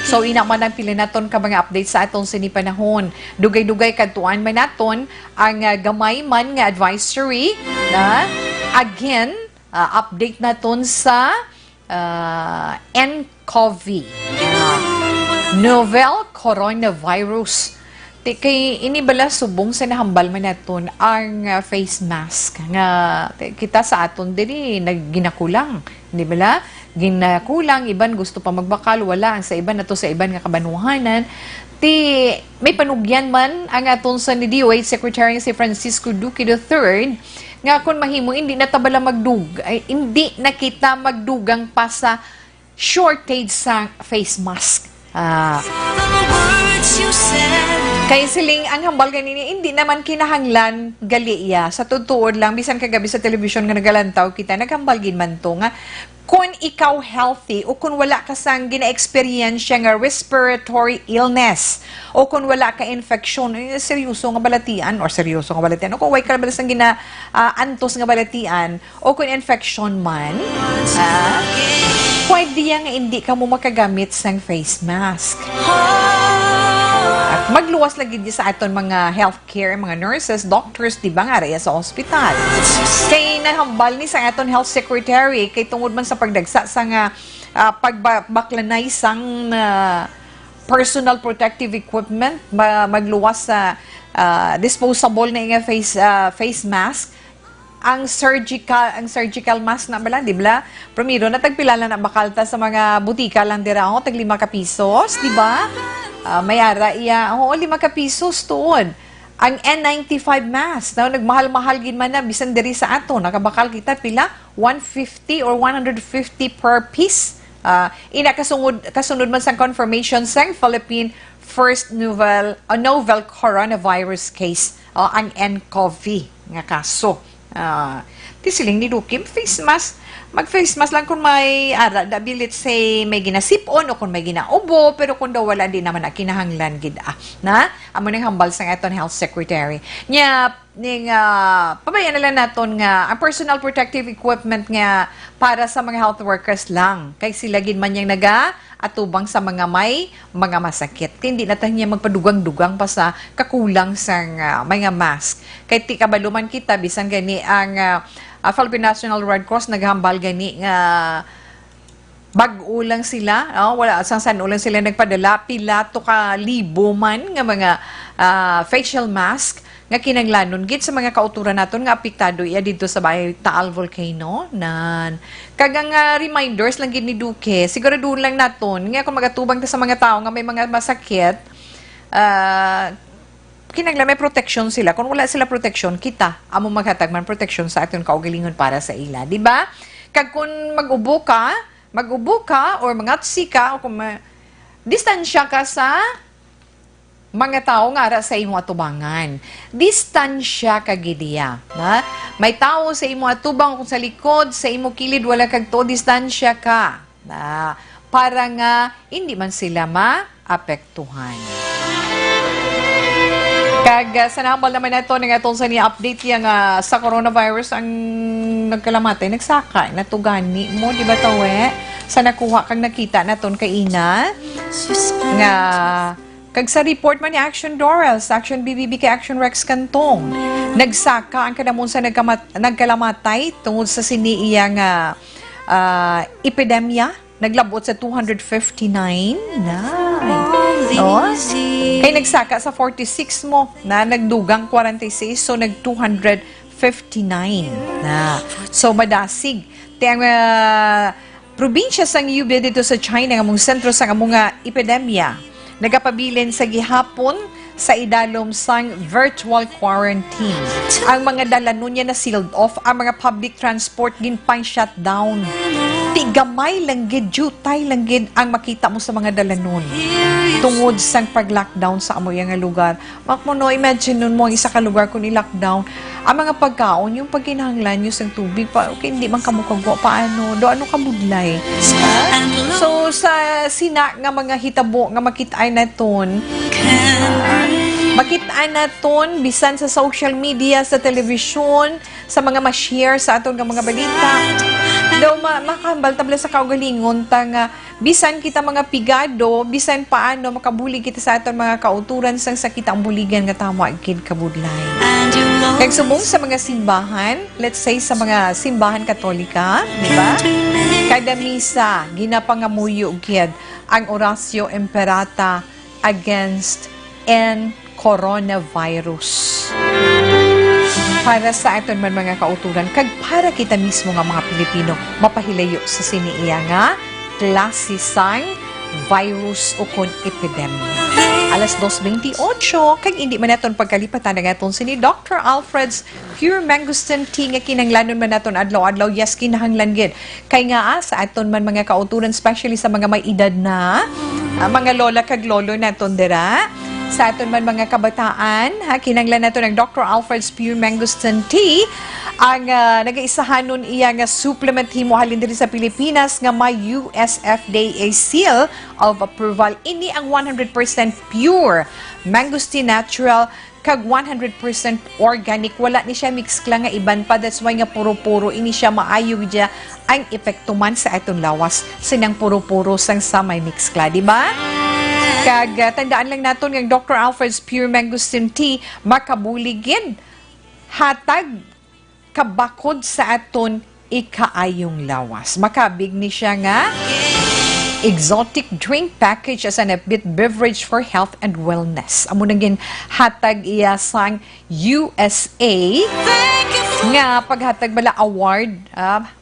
So, ina man ang pili naton ka mga update sa atong sinipanahon. Dugay-dugay kantuan man naton ang gamay man nga advisory na again, update naton sa nCoV. Novel coronavirus. Kay inibala subong sa nahambal man naton ang face mask nga kita sa aton diri nagginakulang, di bala? Ginakulang, iban gusto pa magbakal, wala ang sa iban nato sa iban nga kabanuhanan. May panugyan man ang aton sa ni DOH Secretary si Francisco Duque III nga kung mahimo hindi na tabala hindi na kita magdugang pa sa shortage sa face mask. Kay siling ang hambal ganini, hindi naman kinahanglan gali iya. Sa tutuod lang, bisan kagabi sa television nga nagalantaw kita, naghambal gin man to nga, kung ikaw healthy o kung wala ka sang gina-experience nga respiratory illness o kung wala ka infection, seryoso nga balatian o kung way ka balas ang antos nga balatian o kung infection man, pwede nga hindi ka mo makagamit sang face mask. At magluwas lagi di sa aton mga healthcare, mga nurses, doctors, di ba nga raya sa ospital. Kay nahambal ni sa aton health secretary, kay tungod man sa pagdagsa sa nga pagbaklanay sang personal protective equipment, magluwas sa disposable na nga face mask, ang surgical mask na bala, di ba? Primero na tagpilala na bakalta sa mga butika lang dira tag 5 ka pesos, di ba? Mayara iya, 5 ka pesos tuon. Ang N95 mask, nagmahal-mahal gid man na bisan diri sa ato, nakabakal kita pila 150 or 150 per piece. Kasunod man sa confirmation sang Philippine first novel coronavirus case, ang nCoV nga kaso. Tisiling ni Dukim, face mask. Mag-face mask lang kung may let's say may ginasipon o kung may ginaubo, pero kung daw wala din naman na kinahanglan gid na amo nang hambal sa aton health secretary. Nya pabayan na lang naton nga ang personal protective equipment nga para sa mga health workers lang. Kay sila gid man yang atubang sa mga may mga masakit. Hindi na tayo niya magpadugang-dugang pa sa kakulang sa mga mask. Kay ti kabaluman kita bisan gani ang Philippine National Red Cross naghambal gani nga bag-o lang sila, wala san ulang sila nagpadala pila to ka libo man nga mga facial mask nga kinanglanon gid sa mga kauturan naton nga apektado iya dito sa Bahay Taal Volcano nan kagang reminders lang gid ni Duque, siguraduhin lang naton nga kung magatubang ta sa mga tao nga may mga masakit, kinanglan may protection sila. Kung wala sila protection, kita amo maghatag man protection sa aton kaugalingon para sa ila, di ba? Kag kung mag-ubo ka or mangatsi ka o kung distansya ka sa mga tao nga ara sa imo atubangan. Distansya ka gidiya, na? May tao sa imo atubang kung sa likod, sa imo kilid wala kag to, distansya ka. Na para nga hindi man sila maapektuhan. Kag sa nambal naman nato nga itong sa ni-update yang sa coronavirus ang nagkalamatay, nagsaka, natugani mo, di ba tawe? Sa nakuha kang nakita naton kay Ina, nga kag sa report man ni Action Dorel, sa Action BBB kay Action Rex Cantong, nagsaka ang kadamon sa nagkalamatay tungod sa siniiyang epidemya, naglabot sa 259 na. Kay nagsaka sa 46 mo na nagdugang 46, so nag 259 na. So madasig. Ang probinsya sang Yubia dito sa China, nga mong sentro sa mga epidemya, nagapabilin sa gihapon sa idalom sang virtual quarantine. Ang mga dalanon niya na sealed off, ang mga public transport din pang shutdown. Tigamay lang gid, jutay lang gid ang makita mo sa mga dalanon. Tungod sang pag-lockdown sa amoy nga lugar. Makmo imagine nun mo ang isa ka lugar kung i-lockdown. Ang mga pagkaon, yung pagkinahanglan nyo sa tubig, okay, hindi man kamukagwa, paano? Do ano kamudlay? So, sa sina nga mga hitabo nga makitaan naton, makitaan naton bisan sa social media, sa television, sa mga ma-share sa aton nga mga balita. Daw makahambal tabla sa kaugalingon tanga bisan kita mga pigado, bisan paano makabuli kita sa aton mga kauturan sang sakit ang buligan nga tama gid kabudlay. Kag subong sa mga simbahan, let's say sa mga simbahan Katolika, di ba? Kada misa ginapangamuyo gid ang Oratio Imperata against coronavirus. Para sa aton man mga kauturan, kag para kita mismo nga mga Pilipino mapahilayo sa siniiya nga klase sang virus o kon epidemya. Alas 2:28, kag hindi man naton pagkalipatan nga aton sini Dr. Alfred's Pure Mangosteen Tea nga kinanglanon man naton adlaw-adlaw, yes kinahanglan gid. Kay nga sa aton man mga kauturan, especially sa mga may edad na, mga lola kag lolo naton dira, sa aton man mga kabataan. Kinanglan nato ng Dr. Alfred's Pure Mangosteen Tea. Ang nag-aisahan nun iya nga supplement himo halin diri sa Pilipinas nga may USFDA seal of approval. Ini ang 100% pure mangosteen natural kag 100% organic. Wala ni siya mix lang nga iban pa. That's why nga puro-puro ini siya maayo dia ang epekto man sa aton lawas sinang puro-puro sang sa may mix kla, di ba? Kag tandaan lang naton nga Dr. Alfred's Pure Mangosteen Tea makabuligid hatag kabakod sa aton ikaayong lawas. Makabig ni siya nga exotic drink package as an upbeat beverage for health and wellness. Amo naging hatag iya sang USA nga paghatag bala award.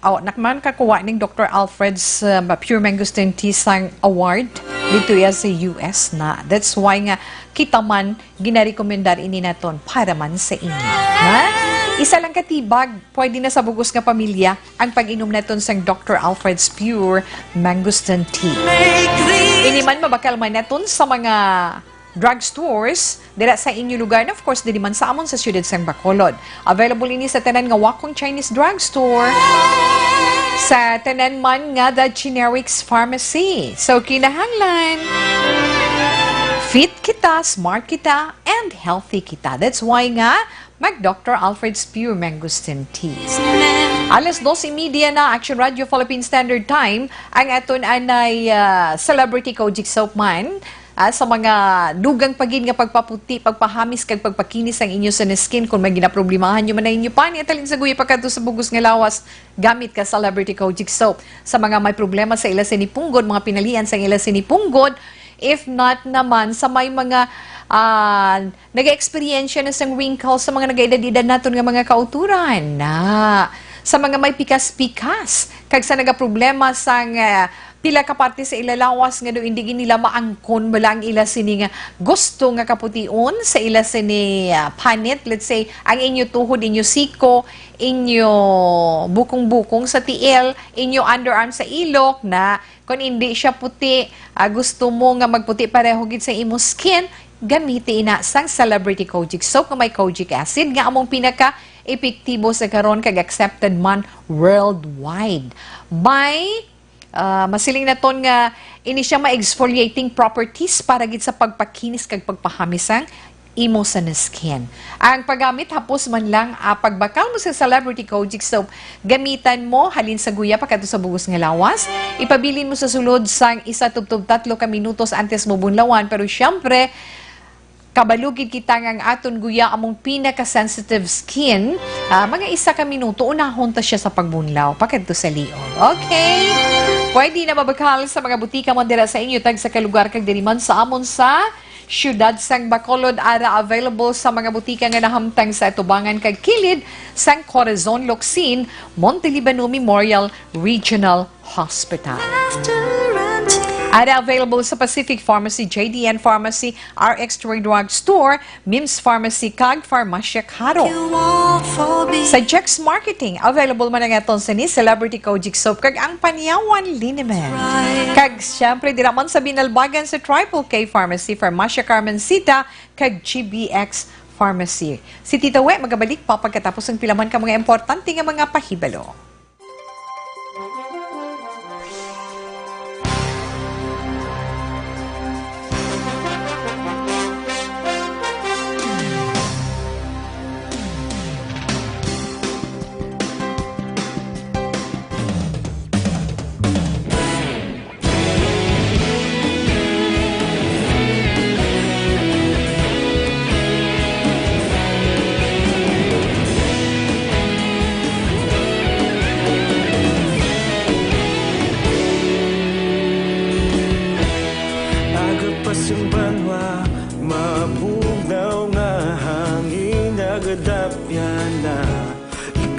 Nakman kakuha ning Dr. Alfred's Pure Mangosteen Tea sang award dito ya sa US na. That's why nga kita man ginarekomendar ini naton para man sa inyo. Ha? Isa lang katibag, pwede na sa bugos nga pamilya ang pag-inom naton sang Dr. Alfred's Pure Mangosteen Tea. Ini man mabakal man naton sa mga drugstores dira sa inyo lugar na of course dili man sa amon sa siyudad sang Bacolod. Available ini sa tanan nga Wakong Chinese Drugstore, sa tanan man nga The Generics Pharmacy. So kinahanglan fit kita, smart kita, and healthy kita. That's why nga mag-Dr. Alfred's Pure Mangosteen Tea. Alas 2:30 na, Action Radio Philippine Standard Time, ang aton anay celebrity Kojic Soap man sa mga dugang pagin nga pagpaputi, pagpahamis, kag pagpakinis ang inyo sa skin. Kung may ginaproblemahan nyo man na inyo pa, niatalin sa guya pagkato sa bugos nga lawas, gamit ka celebrity Kojic Soap. Sa mga may problema sa ila sinipunggod, mga pinalian sa ila sinipunggod, if not naman sa may mga nag-experiensya na sang wrinkles sa mga nag-edad-edad naton nga mga kauturan na sa mga may pikas-pikas kag sa nagaproblema sang pila ka parte sa ila lawas nga do hindi nila maangkon bala ang ila sini nga gusto nga kapution sa ila sini panit, let's say ang inyo tuhod, inyo siko, inyo bukong-bukong sa tiil, inyo underarm sa ilok na kung hindi siya puti, gusto mo nga magputi pareho gid sa imo skin, gamitin na sang Celebrity Kojic Soap nga may kojic acid nga among pinaka-epektibo sa karon kag accepted man worldwide. May masiling na ton nga ini siya ma-exfoliating properties para gid sa pagpakinis kag pagpahamis ang imo sa skin. Ang paggamit hapos man lang pagbakal mo sa Celebrity Kojic Soap, gamitan mo halin sa guya pagkato sa bugos nga lawas, ipabilin mo sa sulod sang 1-3 ka minutos antes mo bunlawan, pero syempre kabalugid kita nga ang aton guya among pinaka-sensitive skin, mga 1 ka minuto, unahon ta siya sa pagbunlaw, pagkadto sa liog. Okay? Pwede na mabakal sa mga butika mo dira sa inyo, tag sa kalugar kag diriman sa amon sa siyudad sang Bacolod, ara available sa mga butika nga nahamtang sa atubangan kag kilid sang Corazon Locsin, Montelibano Memorial Regional Hospital. Ara available sa Pacific Pharmacy, JDN Pharmacy, RX Drug Store, Mims Pharmacy, kag Farmacia Caro. Sa Jex Marketing, available man ang aton sa ni Celebrity Kojic Soap kag ang Panyawan Liniment. Kag syempre dira man sa Binalbagan sa Triple K Pharmacy, Farmacia Carmencita, kag GBX Pharmacy. Si Tita We magabalik pa pagkatapos ng pilaman ka mga importante nga mga pahibalo.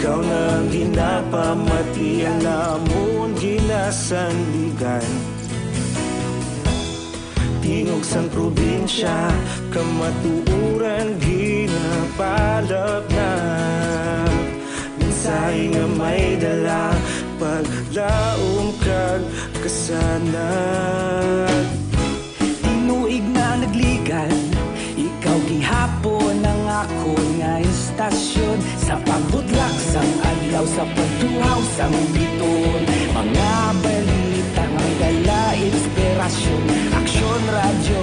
Ikaw na ginapamati ang namon ginasandigan. Tingog sang probinsya, kamatuuran ginapalap na. Minsay nga may dala, paglaom kag kasanag. Tinuig na nagligan, Sa pagbudlak sang adlaw, sa pagtuhaw sang biton, mga balita nga may dala inspirasyon. Aksyon radyo,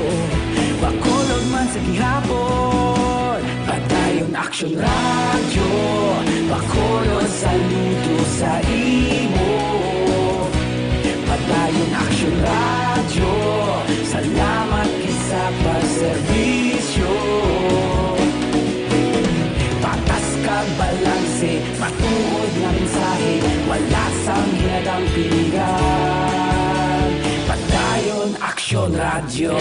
bakulog man sa gihapon. Padayon Aksyon radyo, bakulog saludo sa imo. Padayon Aksyon radyo, salamat kisa pagserbisyo. Patas kag balanse, matuod na mensahe, wala sang hinadang pilihan. Padayon Aksyon radyo.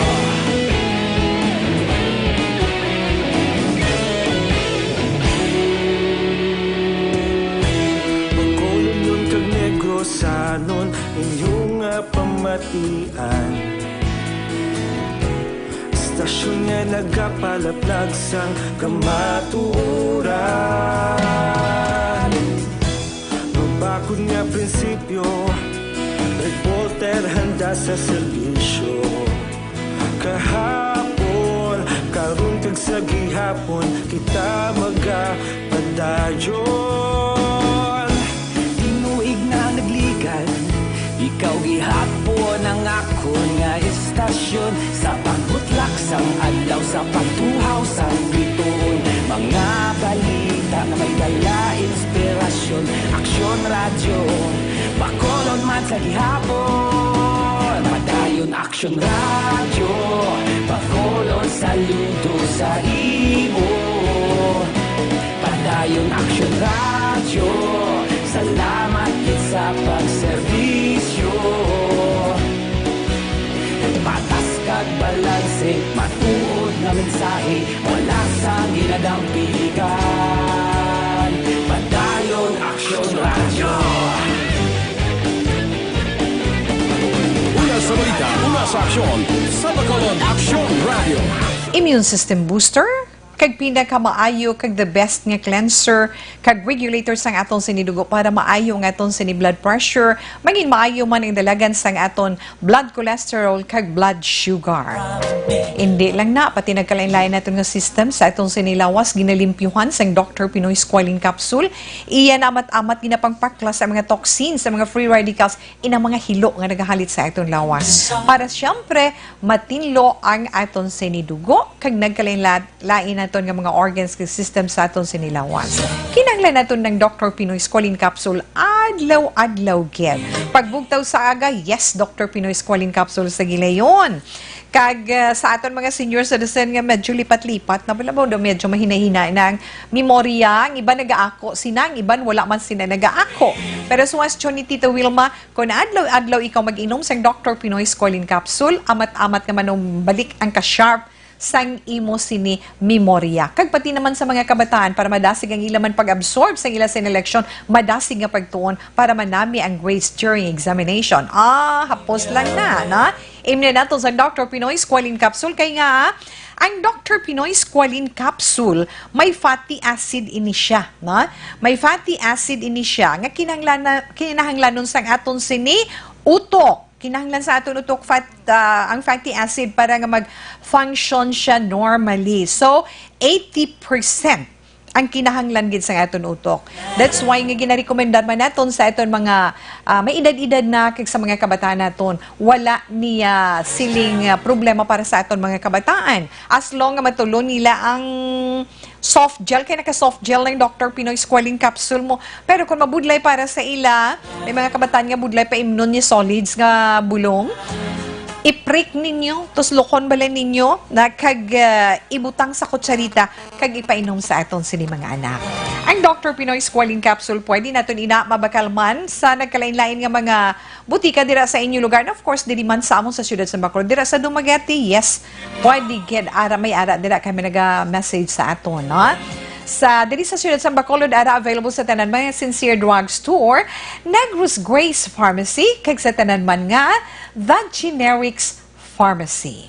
Bakulong yun kag negrosanon, inyong pamatian. Stasyon nga nagapalaplag sang kamaturan. Mabakod nga prinsipyo, reporter handa sa serbisyo. Kahapon, karun kag sa gihapon, kita magapadayon. Tinuig na nagligan, ikaw gihapon ang akon nga istasyon. Sa pagbutlak sang adlaw, sa pagtuhaw sang biton, mga balita na may dala inspirasyon. Aksyon radyo, bakolon man sa gihapon. Padayon Aksyon radyo, bakolon saludo sa imo. Padayon Aksyon radyo, salamat kit sa pagserbisyo. Patas kag balanse, matuod na mensahe, wala sang hinadang pilihan. Padayon Aksyon radyo. Una sa balita, una sa aksyon, sa Bacolod Aksyon Radio. Immune system booster, kag pinakamaayo kag the best nga cleanser kag regulator sang aton sinidugo para maayo nga aton sini blood pressure, maging maayo man ang dalagan sang aton blood cholesterol kag blood sugar. Hindi lang na, pati nagkalain-lain natin nga system sa aton sinilawas ginalimpyuhan sang Dr. Pinoy Squalene Capsule. Iyan amat-amat ginapangpakla sa mga toxins, sa mga free radicals, ina mga hilo nga nagahalit sa aton lawas. Para siyempre matinlo ang aton sinidugo kag nagkalain-lain naton nga mga organs kag system sa aton sinilawas. Kinanglan naton ng Dr. Pinoy Squalene Capsule adlaw-adlaw gyud. Pagbugtaw sa aga, yes, Dr. Pinoy Squalene Capsule sa gilayon. Kag sa aton mga senior citizen nga medyo lipat-lipat na balabaw daw medyo mahina-hina na ang memorya, ang iba nagaako sina, ang iban wala man sina nagaako. Pero suwestyon ni Tita Wilma, kung adlaw-adlaw ikaw mag-inom sang Dr. Pinoy Squalene Capsule, amat-amat nga manong balik ang ka-sharp sang imo sini memorya. Kag pati naman sa mga kabataan para madasig ang ilaman pag-absorb sa ila selection, madasig nga pagtuon para manami ang grades during examination. Hapos lang na. Aim na nato sa Dr. Pinoy Squalene Capsule kay nga ang Dr. Pinoy Squalene Capsule may fatty acid ini siya, na? May fatty acid ini siya nga kinahanglanon sang aton sini utok. Kinahanglan sa aton utok ang fatty acid para nga mag-function siya normally. So, 80% ang kinahanglan gid sa aton utok. That's why nga ginarekomendar man naton sa aton mga may edad-edad na kag sa mga kabataan naton, wala niya siling problema para sa aton mga kabataan. As long nga matulon nila ang soft gel, kaya naka-soft gel ng Dr. Pinoy Squalene Capsule mo. Pero kung mabudlay para sa ila, may mga kabataan nga budlay pa imnon ni solids nga bulong, i-prick ninyo, tos lukon bala ninyo, na kag ibutang sa kutsarita, kag ipainom sa aton sini mga anak. Ang Dr. Pinoy Squalene Capsule, pwede natin mabakal man sa nagkalain-lain nga mga butika dira sa inyo lugar. And of course, diri man sa amon sa siyudad sa Bacolod. Dira sa Dumaguete, yes, pwede get may ara dira kami naga-message sa aton, no? Diri sa siyudad sa Bacolod, available sa tanan mga Sincere Drug Store, Negros Grace Pharmacy, kag sa tanan man nga, The Generics Pharmacy.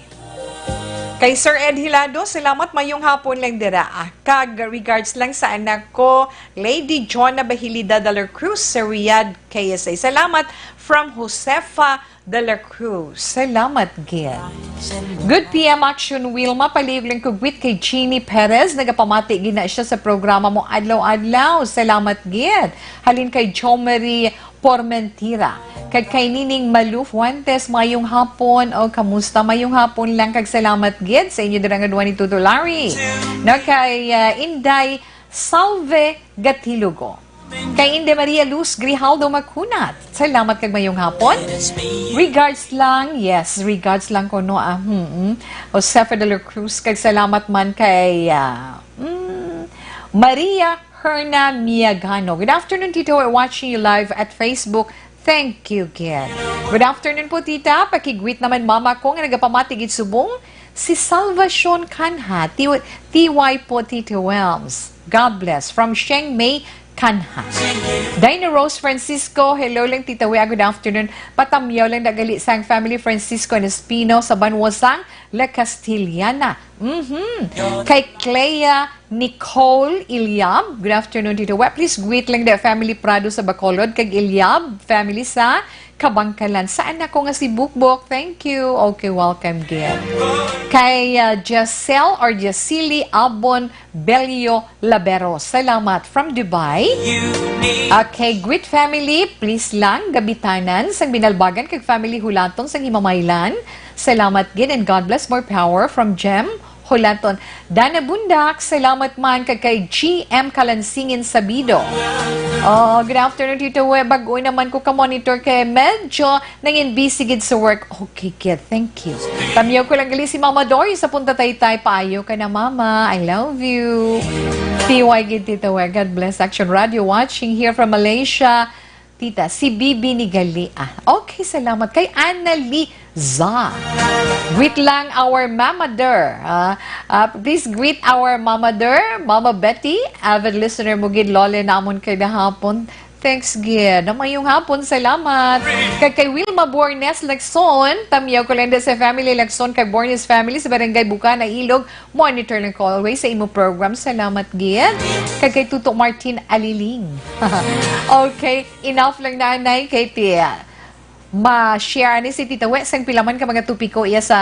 Kay Sir Ed Hilado, salamat mayong hapon lang dira. Kag regards lang sa anak ko, Lady Jonna Bahilida Dalar Cruz sa Riyadh, KSA. Salamat from Josefa de la Cruz. Salamat, Gid. Good PM Action Wilma, palivling kugwit kay Jeannie Perez. Nagapamati gina siya sa programa mo adlaw-adlaw. Salamat, Gid. Halin kay Jomary Pormentira. Kay Nining Malu Fuentes, mayong hapon. O, kamusta? Mayong hapon lang. Kag salamat, Gid. Sa inyo dirang $22. Na kay Inday Salve Gatilugo. Kay Inde Maria Luz Grijaldo Magkunat. Salamat kag mayong hapon. Regards lang, yes, regards lang ko no. Josefa de la Cruz, kag salamat man kay Maria Herna Miagano. Good afternoon, Tito. We're watching you live at Facebook. Thank you, Gid. Good afternoon po, Tita. Pakigwit naman mama ko nga nagapamatigid subong si Salvacion Canha. TY po, Tito Welms. God bless. From Sheng Mei Canha. Dina Rose Francisco, hello lang Tita Wea, good afternoon. Patamyaw lang nagali sang family Francisco and Espino sa Banwasang La Castillana. Kay Clea Nicole Ilyab, good afternoon Tita Wea. Please greet lang the family Prado sa Bacolod, kag Ilyab family sa Kabangkalan. Saan ako nga si Bukbok? Thank you. Okay, welcome, Gid. Kay Jacel or Jacili Abon Belio Labero. Salamat. From Dubai. Okay, great family. Please lang, gabitanan, sang binalbagan kag family Hulaton, sang Himamaylan. Salamat, Gid, and God bless, more power. From Jem Hulaton. Dana Bundak, salamat man kay GM Kalansingin Sabido. Oh, good afternoon, Tito We. Bagoy naman ko ka-monitor kay medyo nangin busy gid sa work. Okay, kid. Thank you. Tamiyaw ko lang gali si Mama Dory sa Punta Taytay. Paayo ka na, Mama. I love you. TY gid, Tito We. God bless. Action Radio watching here from Malaysia. Tita, si Bibi ni Gali. Okay, salamat kay Annalise Za. Greet lang our Mama Der. Please greet our Mama Der, Mama Betty, avid listener mo gid lole namon kay hapon. Thanks, Gid. Namayong hapon, salamat. Kay Wilma Bornes Lagson, tamiyaw ko lang sa family Lagson, kay Bornes family sa Barangay Bukana, Ilog. Monitor lang ko always sa imo program. Salamat, Gid. Kay Tuto Martin Aliling. Okay, enough lang na anay kay Tia. Ma-share ni si Tita Wes ang pilaman ka mga tupiko iya sa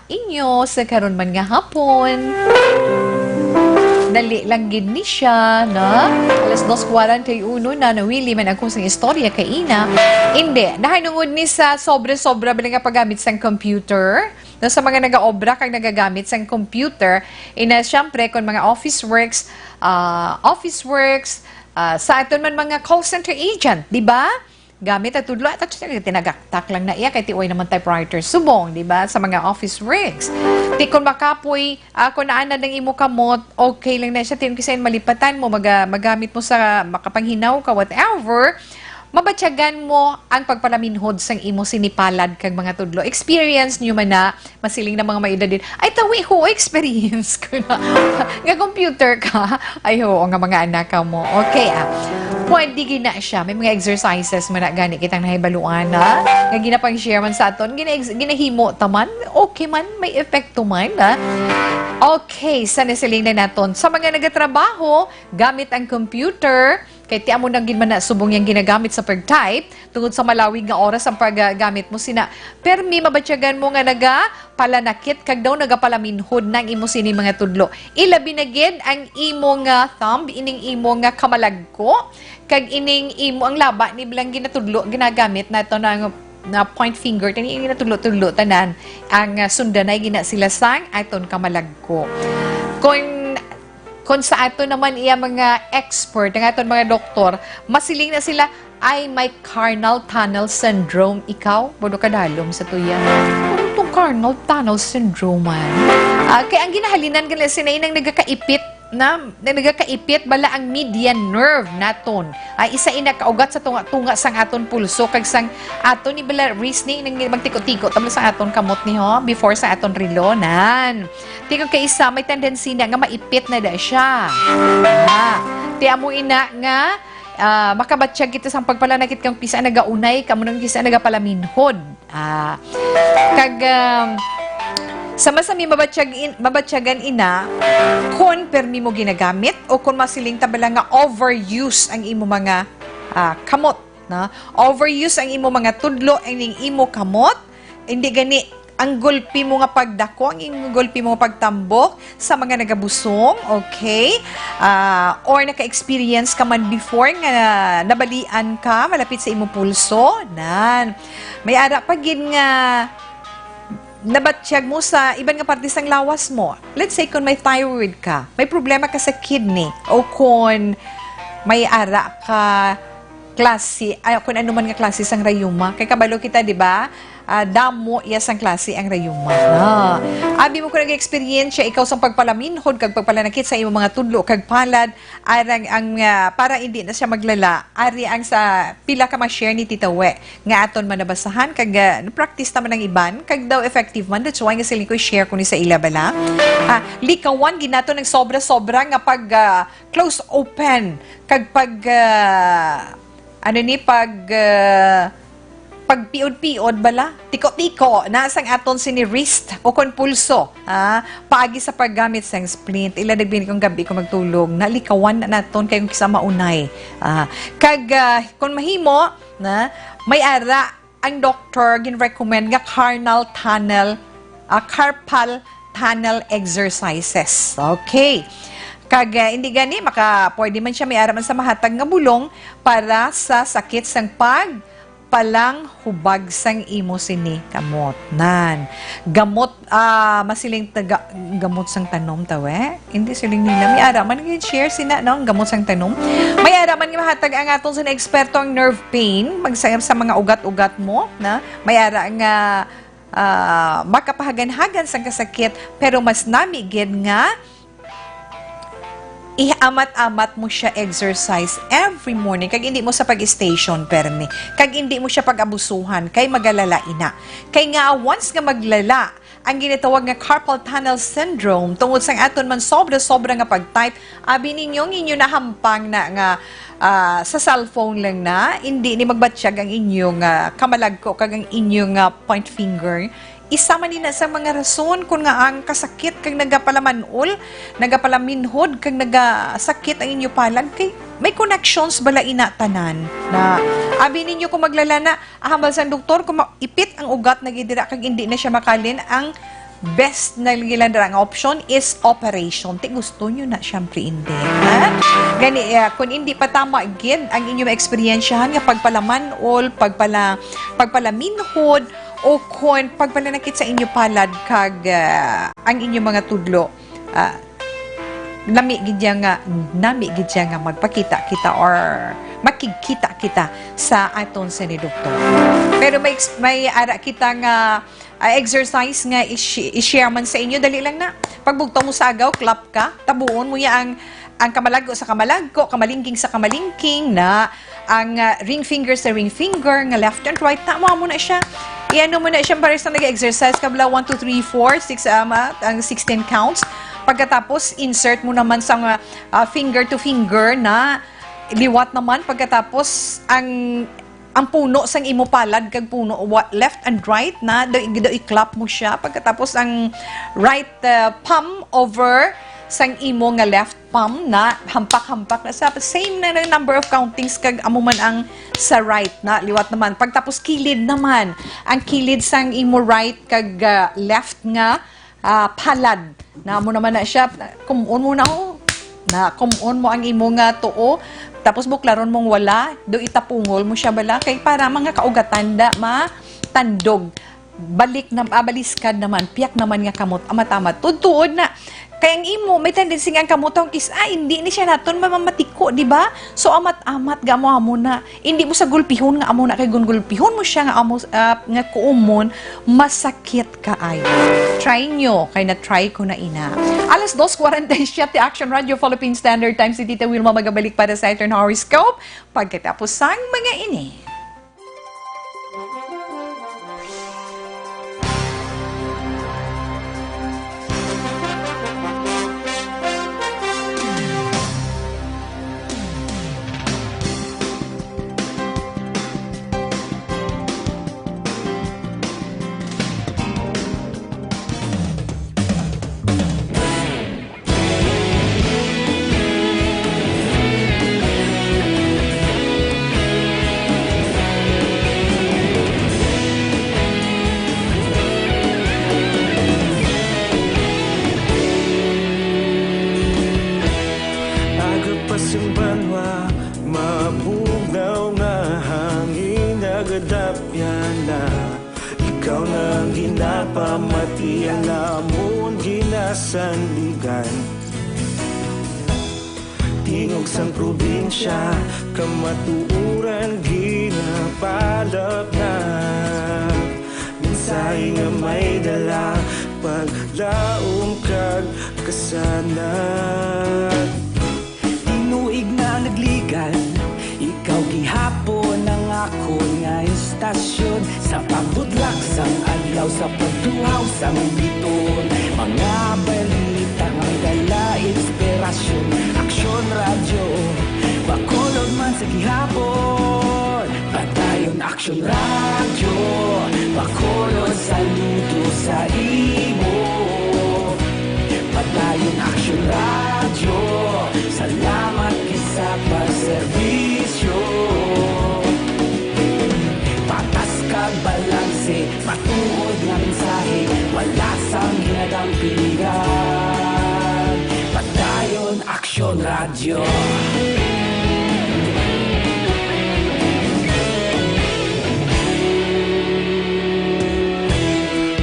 inyo sa karon man nga hapon. Dali lang gid ni siya, na? Alas 2:41 na nawili man ako sa istorya kay Ina. Hindi, nahanungod ni sa sobra-sobra bilang nga paggamit sa computer. No, sa mga nag-aobra kang nagagamit sa computer, syempre kung mga office works, sa aton man mga call center agent, di ba? Gamit at tudlo at tinagaktak lang na iya kay tiway naman typewriter subong, di ba, sa mga office rigs. Ti kung makapoy kung naanad ng imo kamot, okay lang na siya tin kasi malipatan mo magamit mo sa makapanghinaw ka whatever. Mabatyagan mo ang pagpalaminhod sang imo sinipalad kag mga tudlo. Experience nyo man na masiling na mga maedad din. Ay tawi ho, experience ko na. Nga computer ka. Ay ho, nga mga anak ka mo. Okay pwede gina siya. May mga exercises man na gani kitang nahibaluan na. Nga ginapang share man sa aton. Ginahimo taman. Okay man, may epekto man. Okay, sa nasiling na naton. Sa mga nagatrabaho, gamit ang computer, kay tiyan mo nang man na subong yung ginagamit sa pag-type, tungod sa malawig nga oras ang paggamit mo sina. Permi, mabatyagan mo nga palanakit, kag daw nagapalaminhod ng imo sini mga tudlo. Ilabi na gid ang imo nga thumb, ining imo nga kamalagko, kag ining imo ang laba ni bilang ginatudlo, ginagamit na ito na point finger, tani yung ginatudlo-tudlo tanan, ang sundanay gina sila sang aton kamalagko. Kung sa ato naman iya mga expert, ang aton mga doktor, masiling na sila ay may carpal tunnel syndrome. Ikaw, bodo ka dalom sa tuya. Ano itong carpal tunnel syndrome man? Kaya ang ginahalinan ganila sinay nang nagakaipit bala ang median nerve naton. Ay isa ina kaugat sa tunga sang aton pulso kag sang aton ni bala reasoning nang magtiko-tiko tamo sa aton kamot ni ho before sa aton relonan. Tingog kay isa may tendency na nga maipit na da siya. Tiya mo ina nga makabatsyag kita sang pagpalanakit kang pisa nagaunay kamo nang pisa nagapalaminhod. Kag sama-sami mabatsyagan ina kung permi mo ginagamit o kung masiling tabala nga overuse ang imo mga kamot Na? Overuse ang imo mga tudlo, ang imo kamot, hindi gani ang gulpi mo nga pagdako, ang gulpi mo nga pagtambok sa mga nagabusong, okay? Or naka-experience ka man before nga nabalian ka malapit sa imo pulso, nan. May ara pagid nga nabatsyag mo sa ibang nga parte sang lawas mo. Let's say kung may thyroid ka, may problema ka sa kidney, o kung may ara ka klase, kung ano man nga klase sang rayuma. Kay kabalo kita, di ba? Damo iya sang klase ang rayuma. Abi mo ko nag-experience ikaw sang pagpalaminhod kag pagpalanakit sa imong mga tudlo kag palad arang ang para hindi na siya maglala. Ari ang sa pila ka ma-share ni Tita We nga aton manabasahan kag na-practice naman ang iban kag daw effective man. That's why nga siling ko share ko ni sa ila bala. Likawan ginato ng sobra-sobra nga pag close open kag pag pagpiod-piod bala, tiko-tiko, nasang aton sini wrist o kon pulso, paagi sa paggamit sang splint, ila nagbini kong gabi ko magtulog, nalikawan na naton kayong kisa maunay. Kung mahimo, may ara, ang doktor gin-recommend nga carpal tunnel exercises. Okay. Hindi gani, pwede man siya may ara man sa mahatag nga bulong para sa sakit sang palang hubag sang imo sini kamot nan. Gamot masiling gamot sang tanom tawe. Hindi siling nila may ara man share sina no gamot sang tanom. May ara man mahatag ang aton sa eksperto ang nerve pain magsayam sa mga ugat-ugat mo na may ara nga makapahagan-hagan sang kasakit pero mas namigid nga ihamat-amat mo siya exercise every morning kag hindi mo sa pag-station permi kag hindi mo siya pag-abusuhan kay magalala ina kay nga once nga maglala ang ginatawag nga carpal tunnel syndrome tungod sang aton man sobra-sobra nga pag-type abi ninyo nahampang na nga sa cellphone lang na hindi ni magbatsyag ang inyong kamalagko kag ang inyong point finger. Isa man nina sa mga rason kung nga ang kasakit kag nagapalamanol, nagapalaminhod kag nagasakit ang inyo palad kay may connections bala ina tanan na abi ninyo kung maglala na ahambal sa doktor kung ipit ang ugat nagidira kag hindi na siya makalin ang best na gilandra ang option is operation. Ti gusto nyo na syempre hindi. Gani kung hindi pa tama gid ang inyong experiensyahan nga pagpalamanol, pagpalaminhod o kung pagpalanakit sa inyo palad kag ang inyong mga tudlo nami gid nga magpakita kita or makikita kita sa aton sa ni doktor. Pero may ara kita nga exercise nga i-share man sa inyo dali lang na pagbugtaw mo sa agaw clap ka tabuon mo ya ang kamalagko sa kamalagko, kamalingking sa kamalingking na ang ring finger sa ring finger nga left and right tama mo na siya. Iano mo na siya pares na nag-exercise kabla 1, 2, 3, 4, 6 ang 16 counts. Pagkatapos insert mo naman sa finger to finger na liwat naman pagkatapos ang puno sang imo palad kag puno left and right na do i-clap mo siya pagkatapos ang right palm over sang imo nga left palm na hampak-hampak na sa same na number of countings kag amo man ang sa right na liwat naman pagtapos kilid naman ang kilid sang imo right kag left nga palad na amo naman na siya kumuon mo na na kumuon mo ang imo nga tuo tapos buklaron mong wala do itapungol mo siya bala kay para mga kaugatan da matandog balik na baliskad naman piyak naman nga kamot amat-amat tuod na kaya ang imo may tendency nga ang kamotong hindi ni siya naton mamamatiko di ba so amat-amat ga mo amo na hindi mo sa gulpihon nga amo na kay gulpihon mo siya nga amo nga kuumon masakit kaayo try nyo kay na try ko na ina 2:47 ti Action Radio Philippine Standard Time si Tita Wilma magabalik para sa Saturn Horoscope pagkatapos sang mga ini. pamati ang namon ginasandigan. Tingog sang probinsya, kamatuuran ginapalap na. Minsay nga may dala, paglaom kag kasanag. Tinuig na nagligan, ikaw gihapon ang ako nga istasyon. Sa pagbudlak sang adlaw, sa pagduhaw sang biton. Mga balita nga may dala, inspirasyon. Aksyon radyo, bakolod man sa gihapon. Padayon aksyon radyo, bakolod saludo sa imo. Padayon aksyon radyo, salamat kisa pagserbisyo. Patas kag balanse, matuod nga mensahe, wala sang ginadampingan. Padayon aksyon radyo.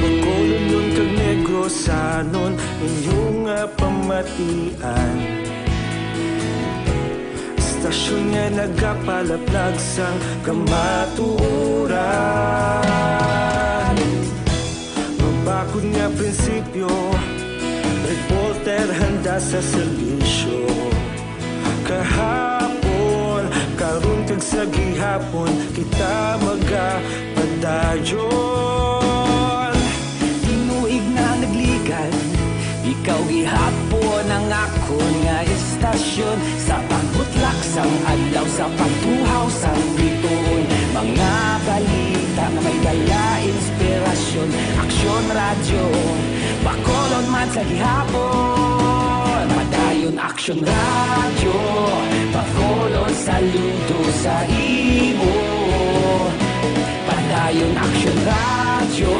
Bakolod nun kag Negrosanon, inyong pamatian. Stasyon nga nagapalaplag sang kamatuuran. Mabakod nga prinsipyo, reporter handa sa serbisyo. Kahapon, karon kag sa gihapon, kita magapadayon. Tinuig na nagligan, ikaw gihapon ang ako nga istasyon. Sa pagbutlak sang adlaw, sa pagtuhaw sang biton. Mga balita na may dala, inspirasyon. Aksyon radyo, bakolod man sa gihapon. Padayon aksyon radyo, bakolod saludo sa imo. Padayon aksyon radyo,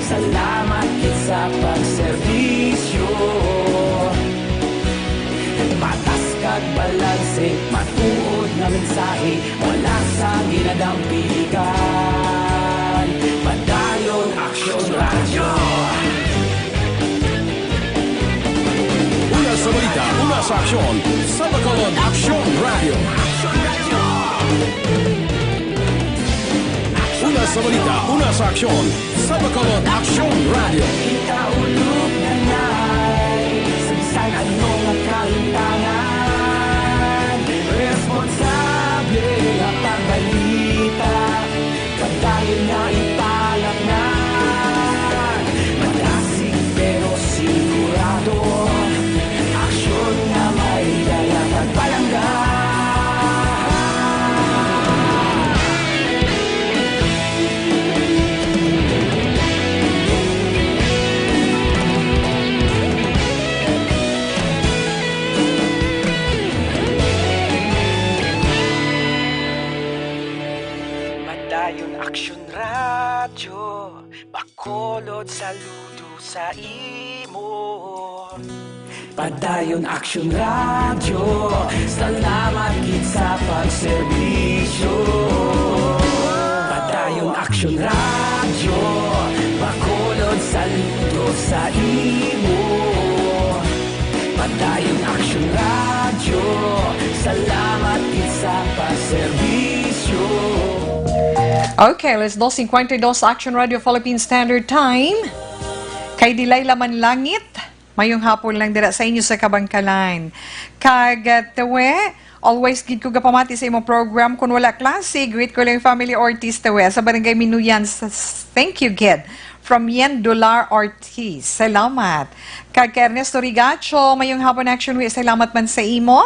salamat kit sa pagserbisyo. Patas kag balanse, matuod nga mensahe, wala sang ginadampigan. Padayon aksyon radyo. Una sa balita, una sa aksyon, sa Bacolod Aksyon Radio. Una sa balita, una sa aksyon, sa Bacolod Aksyon Radio. Ikaulog na na'y sabisan anong ang kahintangan. Responsable na pagbalita, pagdayon na ipalak na. Malasig pero sigurado, aksyon na may dalang pagpalangga. Padayon aksyon radyo, bakolod saludo sa imo. Padayon aksyon radyo, salamat kit sa pagserbisyo. Padayon aksyon radyo, bakolod saludo sa imo. Padayon aksyon radyo, salamat kit sa pagserbisyo. Okay, let's 2:52 Action Radio Philippine Standard Time. Kay Dilay Laman Langit, mayong hapon lang dira sa inyo sa Kabangkalan. Kagatawe, always gid ko gapamati sa imong program. Kung wala klase, greet ko lang family Ortiz tawe sa Barangay Minuyan. Thank you, Gid. From Yen Dolar Ortiz. Salamat. Kag Ernesto Rigacho, mayong hapon Action Week. Salamat man sa imo.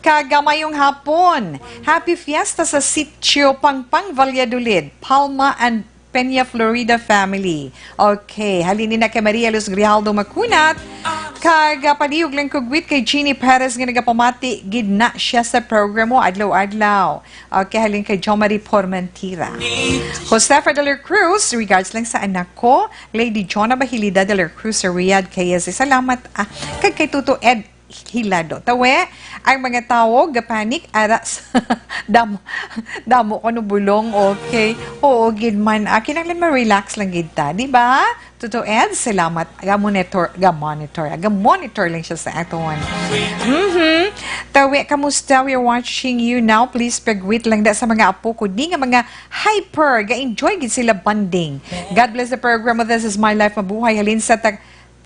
Kagamayong hapon. Happy Fiesta sa Sitio Pangpang, Valladolid, Palma and Peña, Florida family. Okay, halinin na kay Maria Luz Grijaldo Makunat. Kagapaliyog lang kugwit kay Jeannie Perez nga nagapamati, gidna siya sa program mo, adlaw-adlaw. Okay, halin kay Jo Marie Pormentira. Josefa de la Cruz, regards lang sa anak ko, Lady Jonna Bahilida de la Cruz sa Riyadh, kaya salamat. Kag kay Tuto Ed hilado. Tawe, ang mga tao, gapanik, aras, damo ko no bulong, okay. Oo, gid man, kinanglan ma-relax lang gid ta, di ba? Totoo, Ed, salamat. Ga-monitor lang siya sa aton. Tawe, kamusta? We're watching you now. Please pag-wait lang da sa mga apo ko. Di nga mga hyper, ga-enjoy gid sila bonding. God bless the program of This Is My Life. Mabuhay halin sa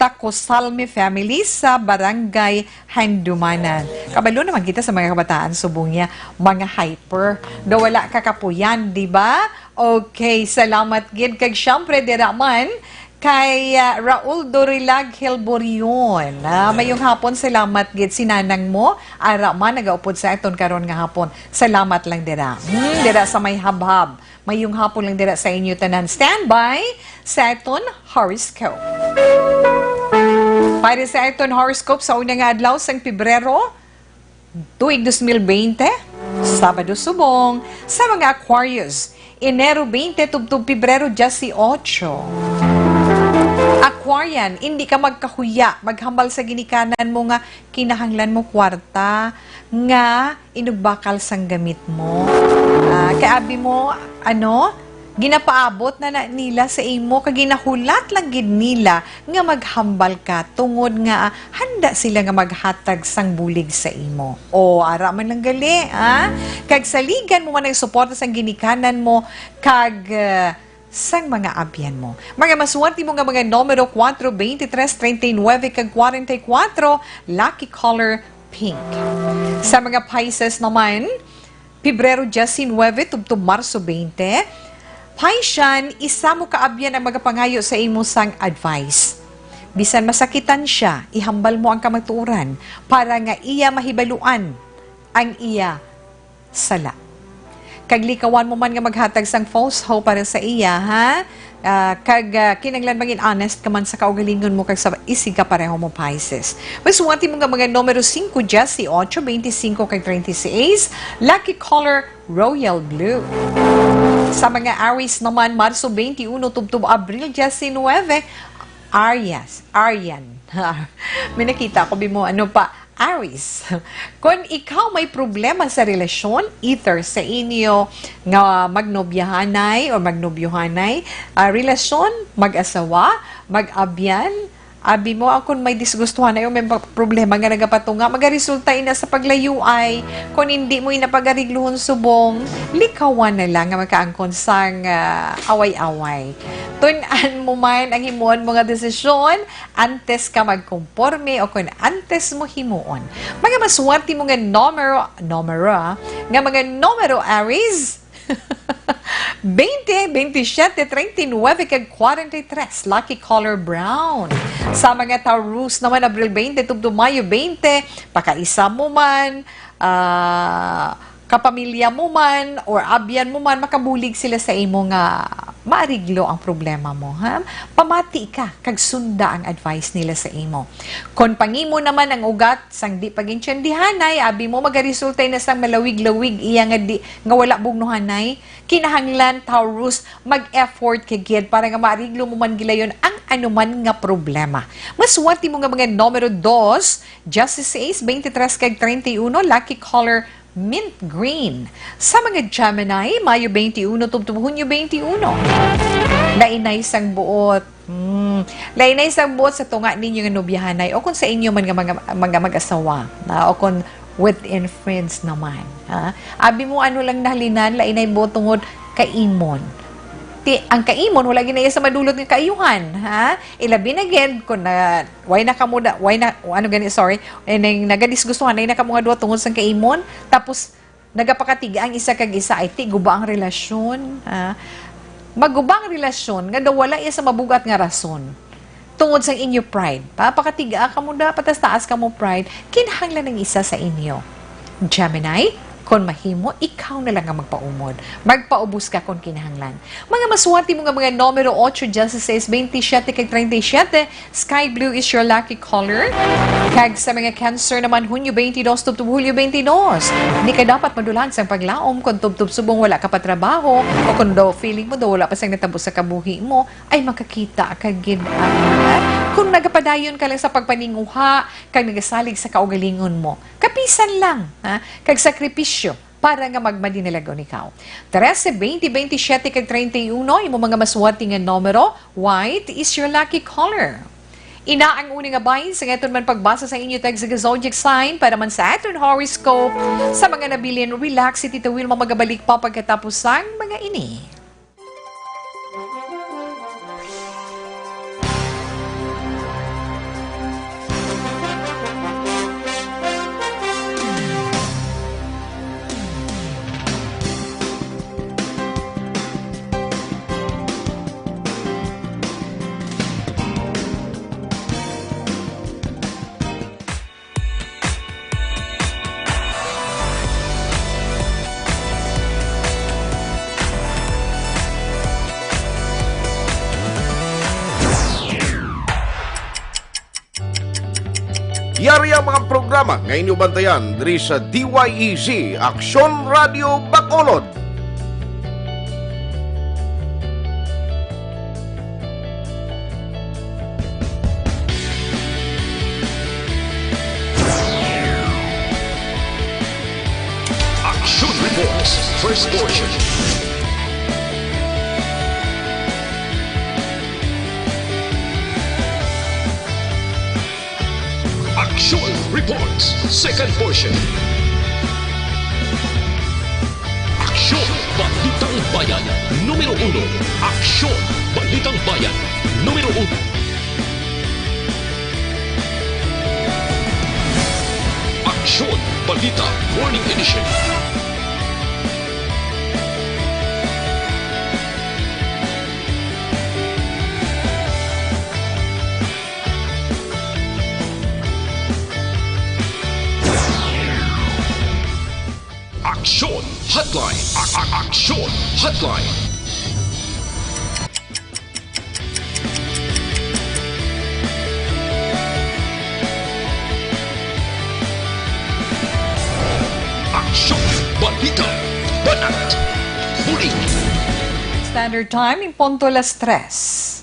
Tacosalme family sa Barangay Handumanan. Kabalo naman kita sa mga kabataan subong niya, mga hyper. Do wala kakapuyan, di ba? Okay, salamat gid kag syempre dira man kay Raul Dorilag Helborion. Mayong hapon, salamat gid sinanang mo. Ara man nagaupod sa aton karon nga hapon. Salamat lang dira. Dira sa may habhab. Mayong hapon lang dira sa inyo tanan. Standby sa aton horoscope. Para sa aton horoscope sa unang adlaw sang Pebrero, tuig 2020, Sabado subong sa mga Aquarius. Enero 20 tubtub Pebrero 18. Aquarian, hindi ka magkahuya, maghambal sa ginikanan mo nga kinahanglan mo kwarta nga inugbakal sang gamit mo. Kaabi mo, ginapaabot na nila sa imo, kaginahulat lang gid nila nga maghambal ka tungod nga handa sila nga maghatag sang bulig sa imo. O, ara man lang gali, Kag saligan mo man ang suporta sang ginikanan mo, kag sang mga abyan mo. Mga maswerte mo nga mga numero 4, 23, 39, kag 44, lucky color pink. Sa mga Pisces naman, Pebrero 19, tubtub Marso 20, Piscean, isa mo kaabyan ang magapangayo sa imo sang advice. Bisan masakitan siya, ihambal mo ang kamaturan para nga iya mahibaluan ang iya sala. Kaglikawan mo man nga maghatag sang false hope para sa iya, ha? Kinanglan maging honest ka man sa kaugalingon mo kag sa isig ka pareho mo, Pisces. Masuwati mo nga mga numero 5, 18, 25, kag 36, lucky color royal blue. Sa mga Aries naman, Marso 21, tubtub Abril 19, Aryan. May nakita ko, bimo, Aries. Kung ikaw may problema sa relasyon, either sa inyo nga magnobyahanay o magnobyohanay, relasyon, mag-asawa, mag-abyan, abi mo, kung may disgustuhan na may problema nga nagapatunga, magaresulta ina sa paglayuay. Kung hindi mo inapagarigluhon subong, likawan na lang nga makaangkon sang away-away. Tunan mo man ang himuon mga desisyon antes ka magkomporme o kung antes mo himuon. Mga maswerte mo nga nga mga numero Aries, 20, 27, 39, kag 43, lucky color brown. Sa mga Taurus naman, Abril 20, tubto Mayo 20, pakaisa mo man, kapamilya mo man, or abyan mo man, makabulig sila sa imo nga maariglo ang problema mo, ha? Pamati ka, kag sunda ang advice nila sa imo. Kung pangimo naman ang ugat, sang di pagintiyandihanay, abi mo magaresulta na sang malawig-lawig, iya nga wala bugnuhanay, kinahanglan, Taurus, mag-effort kagid para nga maariglo mo man gilayon ang anuman nga problema. Maswerte mo nga mga numero 2, 16, 23, kag 31, lucky color mint green. Sa mga Gemini, Mayo 21, tubtub Hunyo 21. Lainay sang buot. Lainay sang buot sa tunga ninyo nga nobyahanay o kung sa inyo man nga mga mag-asawa. O kung within friends naman. Ha? Abi mo lang nahalinan, lainay buot tungod kaimon. Ang kaimon wala ginaya sa madulot ng kaayuhan, ha? Ilabi na gid kun nagadisgustuhan na nakamunga duha tungod sa kaimon, tapos nagapakatiga ang isa kag isa ay guba ang relasyon, ha? Maguba ang relasyon nga daw wala iya sa mabugat nga rason. Tungod sa inyo pride. Papakatiga ka mo da patas taas ka mo pride, kinahanglan ng isa sa inyo. Gemini, Kung mahimo, ikaw na lang ang magpaumod. Magpaubos ka kung kinahanglan. Mga maswerte mo nga mga numero 8, 16, 27, kag 37, sky blue is your lucky color. Kag sa mga Cancer naman, Hunyo 22, tubtub Hulyo 22. Hindi ka dapat madulan sa paglaom kung tubtub subong wala ka pa trabaho o kung daw feeling mo daw wala pa sang natapos sa kabuhi mo, ay makakita ka gid. Kung nagapadayon ka lang sa pagpaninguha, kag nagasalig sa kaugalingon mo, kapisan lang, ha? Kag sakripisyo para nga magmadinalagon ikaw. 13, 20, 27, kag 31, yung mga maswerte nga numero, white is your lucky color. Ina ang uning nga bahin sa ngayon man pagbasa sa inyo tag sa zodiac sign para man sa aton horoscope. Sa mga nabilin, relax si Tita Wilma magabalik pa pagkatapos sang mga ini. Yari ang mga programa ngayon yung bantayan diri sa DYEZ Aksyon Radio Bacolod. Action Reports, first portion. Action Reports, second portion. Aksyon Balitang Bayan, numero 1. Aksyon Balitang Bayan, numero 1. Aksyon Balita Morning Edition. Aksyon Hotline. Aksyon Hotline. Aksyon Balita Banat Huli. Standard time, in punto las 3.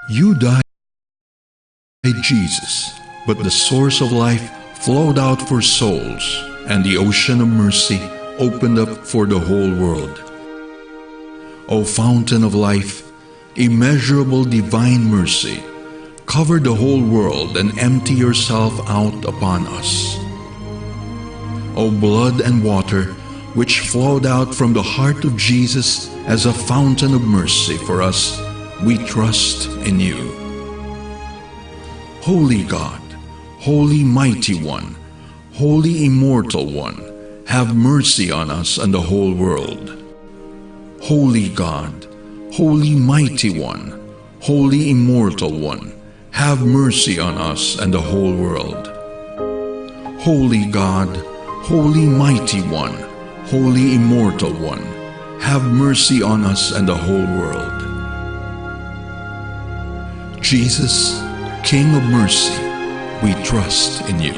You died, Jesus, but the source of life flowed out for souls, and the ocean of mercy opened up for the whole world. O fountain of life, immeasurable divine mercy, cover the whole world and empty yourself out upon us. O blood and water, which flowed out from the heart of Jesus as a fountain of mercy for us, we trust in you. Holy God, Holy Mighty One, Holy Immortal One, have mercy on us and the whole world. Holy God, Holy Mighty One, Holy Immortal One, have mercy on us and the whole world. Holy God, Holy Mighty One, Holy Immortal One, have mercy on us and the whole world. Jesus, King of mercy, we trust in you.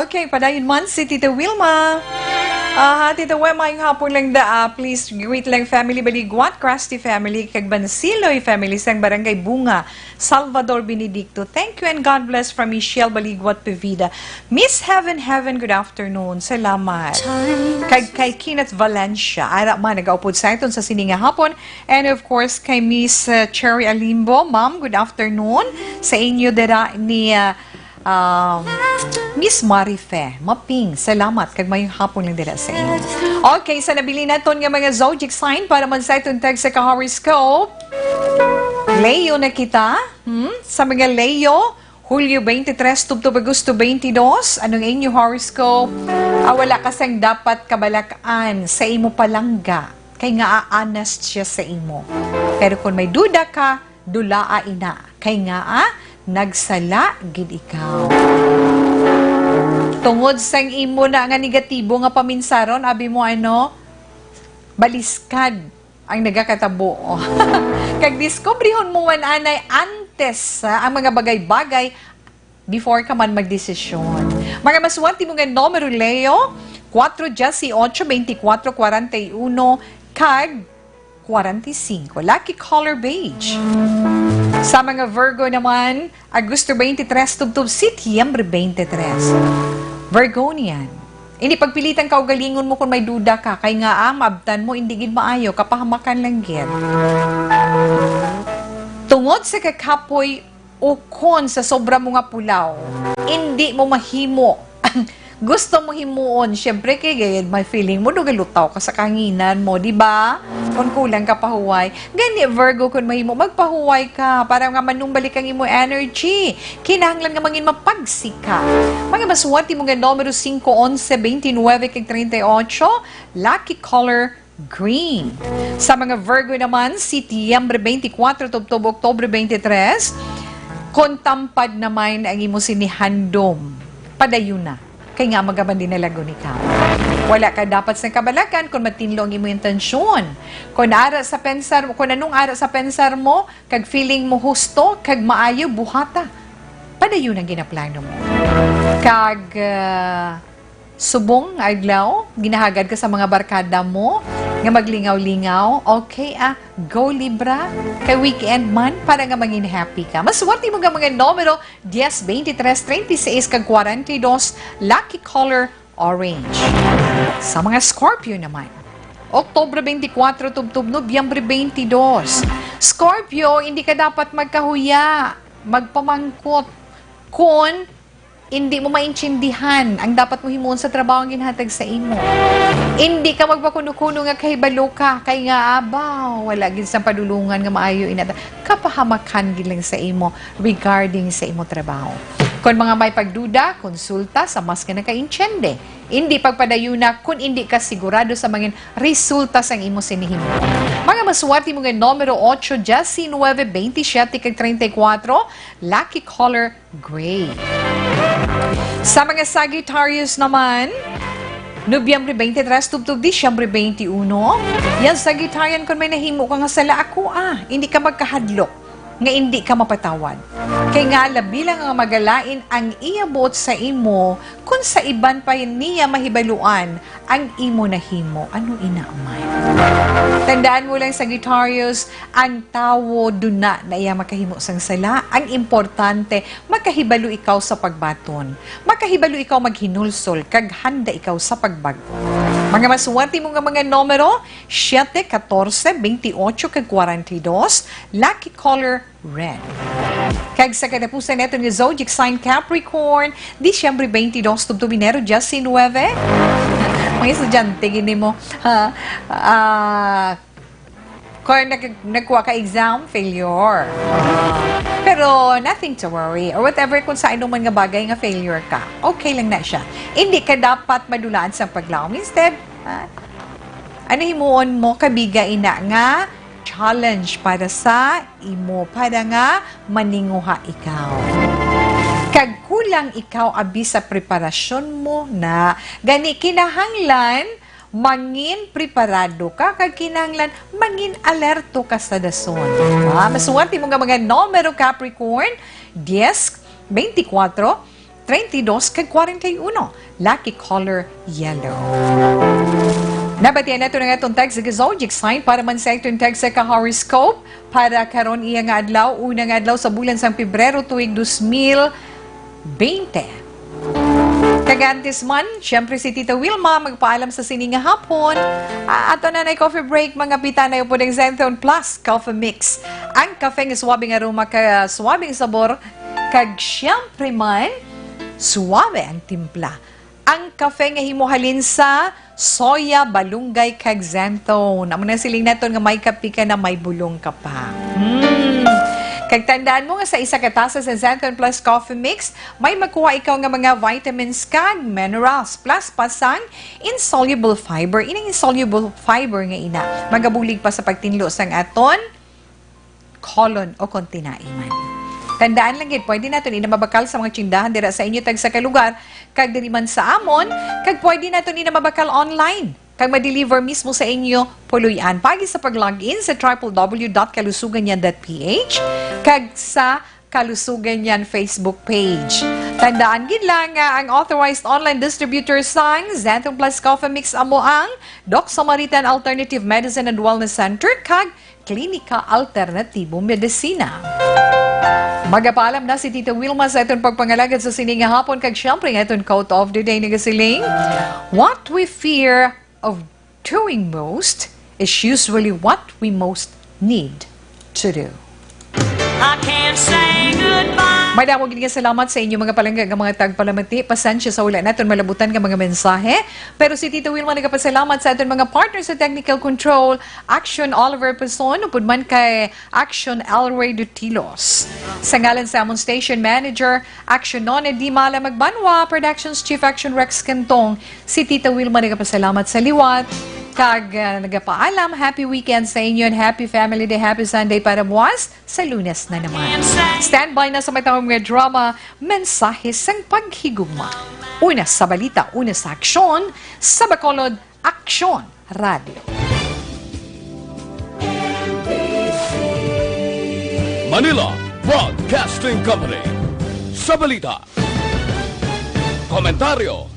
Okay, padayon man si Tita Wilma. Tita Wilma, yung hapon lang please greet lang family Baligwat, Krusty family, kag Bansiloy family sang Barangay Bunga, Salvador Benedicto. Thank you and God bless from Michelle Baligwat Pevida. Miss Heaven, good afternoon. Salamat. Kay Kenneth Valencia, ara man nagaupod sa iton sa sininga hapon. And of course, kay Miss Cherry Alimbo, ma'am, good afternoon. Sa inyo dira ni Miss Marife, maping, salamat kag mayong hapon lang dila sa inyo. Okay, sa nabili naton nga mga zodiac sign para man sa itong tag sa ka-horoscope. Leo na kita, sa mga Leo, Hulyo 23, tubto Agosto 22, anong inyong horoscope? Wala kasang dapat kabalakaan sa imo palangga, kay nga aanast siya sa imo. Pero kung may duda ka, dulaa ina, kay nga nagsala gid ikaw. Tungod sang imo na nga negatibo nga paminsaron, abi mo baliskad ang nagakatabo. Kag discoverehon mo man anay antes ang mga bagay-bagay before ka man magdesisyon. Mga maswerte mo nga numero Leo, 4, 18, 24, 41, kag 45. Lucky color beige. Sa mga Virgo naman, Agosto 23, tubtub Setyembre 23. Virgonian. Hindi pagpilitan ka o galingon mo kung may duda ka, kay nga mabtan mo, hindi gid maayo, kapahamakan lang gid. Tungod sa kakapoy o kon sa sobra mo nga pulaw, hindi mo mahimo. Gusto mo himuon, syempre kay gayad may feeling mo, dugalutaw ka sa kanginan mo, di ba? Kung kulang ka pahuway. Gani, Virgo, kung mahimo, magpahuway ka para nga manumbalik ang imo energy. Kinahanglan nga mangin mapagsika. Mga maswerte mo nga numero 5, 11, 29, kag 38, lucky color green. Sa mga Virgo naman, Setyembre 24, tubtob Oktobre 23, kontampad naman ang imo sinihandom. Padayon na. Kaya nga magaman din nalagon ikaw. Wala ka dapat sa kabalakan kung matinlo ang imo intensyon. Kung ara sa pensar mo, kung anong ara sa pensar mo, kag feeling mo husto, kag maayo, buhata. Padayon ang ginaplano mo. Kag subong, adlaw, ginahagad ka sa mga barkada mo, nga maglingaw-lingaw, okay go Libra, kay weekend man, para nga maging happy ka. Maswerte mo nga mga numero, 10, 23, 36, kag 42, lucky color, orange. Sa mga Scorpio naman, Oktobre 24, tubtub Nobyembre 22. Scorpio, hindi ka dapat magkahuya, magpamangkot, kung hindi mo maintindihan ang dapat mo himuon sa trabaho ang ginhatag sa imo. Hindi ka magpakuno-kuno nga kahibalo ka, kay nga abaw, wala gid sa padulungan nga maayo inata. Kapahamakan gid lang sa imo regarding sa imo trabaho. Kung mga may pagduda, konsulta sa mas ka nakaintyende. Hindi pagpadayuna kung hindi ka sigurado sa mga resulta sa imo sinihimo. Mga maswerte mo nga numero 8, 19, 27, kag 34, lucky color gray. Sa mga Sagittarius naman, Nobyembre 23, tubtub Disyembre 21, yan Sagittarian kung may nahimo ka nga sala ako hindi ka magkahadlok, nga hindi ka mapatawad. Kay nga labi lang nga magalain ang iabot sa imo kung sa iban pa niya mahibaluan ang imo nahimo. Ano inaamay? Tandaan mo lang, Sagittarius, ang tawo duna na iya makahimo sang sala. Ang importante, makahibalo ikaw sa pagbaton. Makahibalo ikaw maghinulsol, kag handa ikaw sa pagbago. Mga maswerte mo nga mga numero, 7, 14, 28, kag 42, lucky color red. Kag sa katapusan neto ni zodiac sign Capricorn, Disyembre 22, tubtub Enero 19. Mga estudyante, gini mo, kung nagkuha ka exam, failure. Pero nothing to worry. Or whatever, kung sa man nga bagay nga failure ka, okay lang na siya. Hindi ka dapat madulaan sa paglaom. Instead, ano himuon mo, kabiga ina nga, challenge para sa imo, para nga maninguha ikaw. Kag kulang ikaw abi sa preparasyon mo na gani kinahanglan mangin preparado ka, kag kinahanglan mangin alerto ka sa dason. Maswerte mo nga mga numero Capricorn, 10, 24, 32, kag 41. Lucky color yellow. Nabatian nato na nga itong text sa zodiac sign para man sa itong text sa ka-horoscope para karon iya nga adlaw, una nga adlaw sa bulan sang Pebrero tuig 2020. Kagantis man, syempre si Tita Wilma magpaalam sa sining nga hapon. Ato na coffee break, mga pita na yung pudeng Zenthone Plus Coffee Mix. Ang kafe nga swabing aroma ka swabing sabor, kag syempre man, suwabe ang timpla. Ang kafe nga himuhalin sa soya, balunggay, kag Zenthone. Amo na siling naton nga may kapi ka na may bulong ka pa. Kag tandaan mo nga sa isa ka tasa sa Zenton Plus Coffee Mix, may makuha ikaw nga mga vitamins kag minerals plus pasang insoluble fiber. Inang insoluble fiber nga ina, magabulig pa sa pagtinlo sang aton colon o kontinaiman. Tandaan lang gid, pwede naton ina mabakal sa mga tindahan dira sa inyo tag sa kalugar, kag diri man sa amon, kag pwede naton ina mabakal online. Kag ma-deliver mismo sa inyo puluyan. Pagi sa pag-login sa www.kalusuganyan.ph kag sa Kalusugan Yan Facebook page. Tandaan gid lang nga ang authorized online distributor sang Zenton Plus Coffee Mix amo ang Doc Samaritan Alternative Medicine and Wellness Center kag Klinika Alternatibo Medisina. Magapaalam na si Tita Wilma sa itong pagpangalagad sa sining nga hapon kag syempre nga itong quote of the day nagasiling, what we fear of doing most is usually what we most need to do. I can't say goodbye. May damo gid nga salamat sa inyo mga palangga nga mga tagpalamati. Pasensya sa wala naton malabutan nga mga mensahe. Pero si Tito Wilma nagapasalamat sa aton mga partners sa technical control, Action Oliver Pason, upod man kay Action Elroy Dutilos. Sa ngalan sa amon station manager, Action None Di Mala Magbanwa, Productions Chief Action Rex Cantong, si Tito Wilma nagapasalamat sa liwat. Kag nagapaalam, happy weekend sa inyo and happy family day, happy Sunday para buwas sa Lunes na naman. Standby na sa matawag mga drama, mensahe sang paghigugma. Una sa balita, una sa aksyon, sa Bacolod, Aksyon Radio. Manila Broadcasting Company. Sa balita. Komentaryo,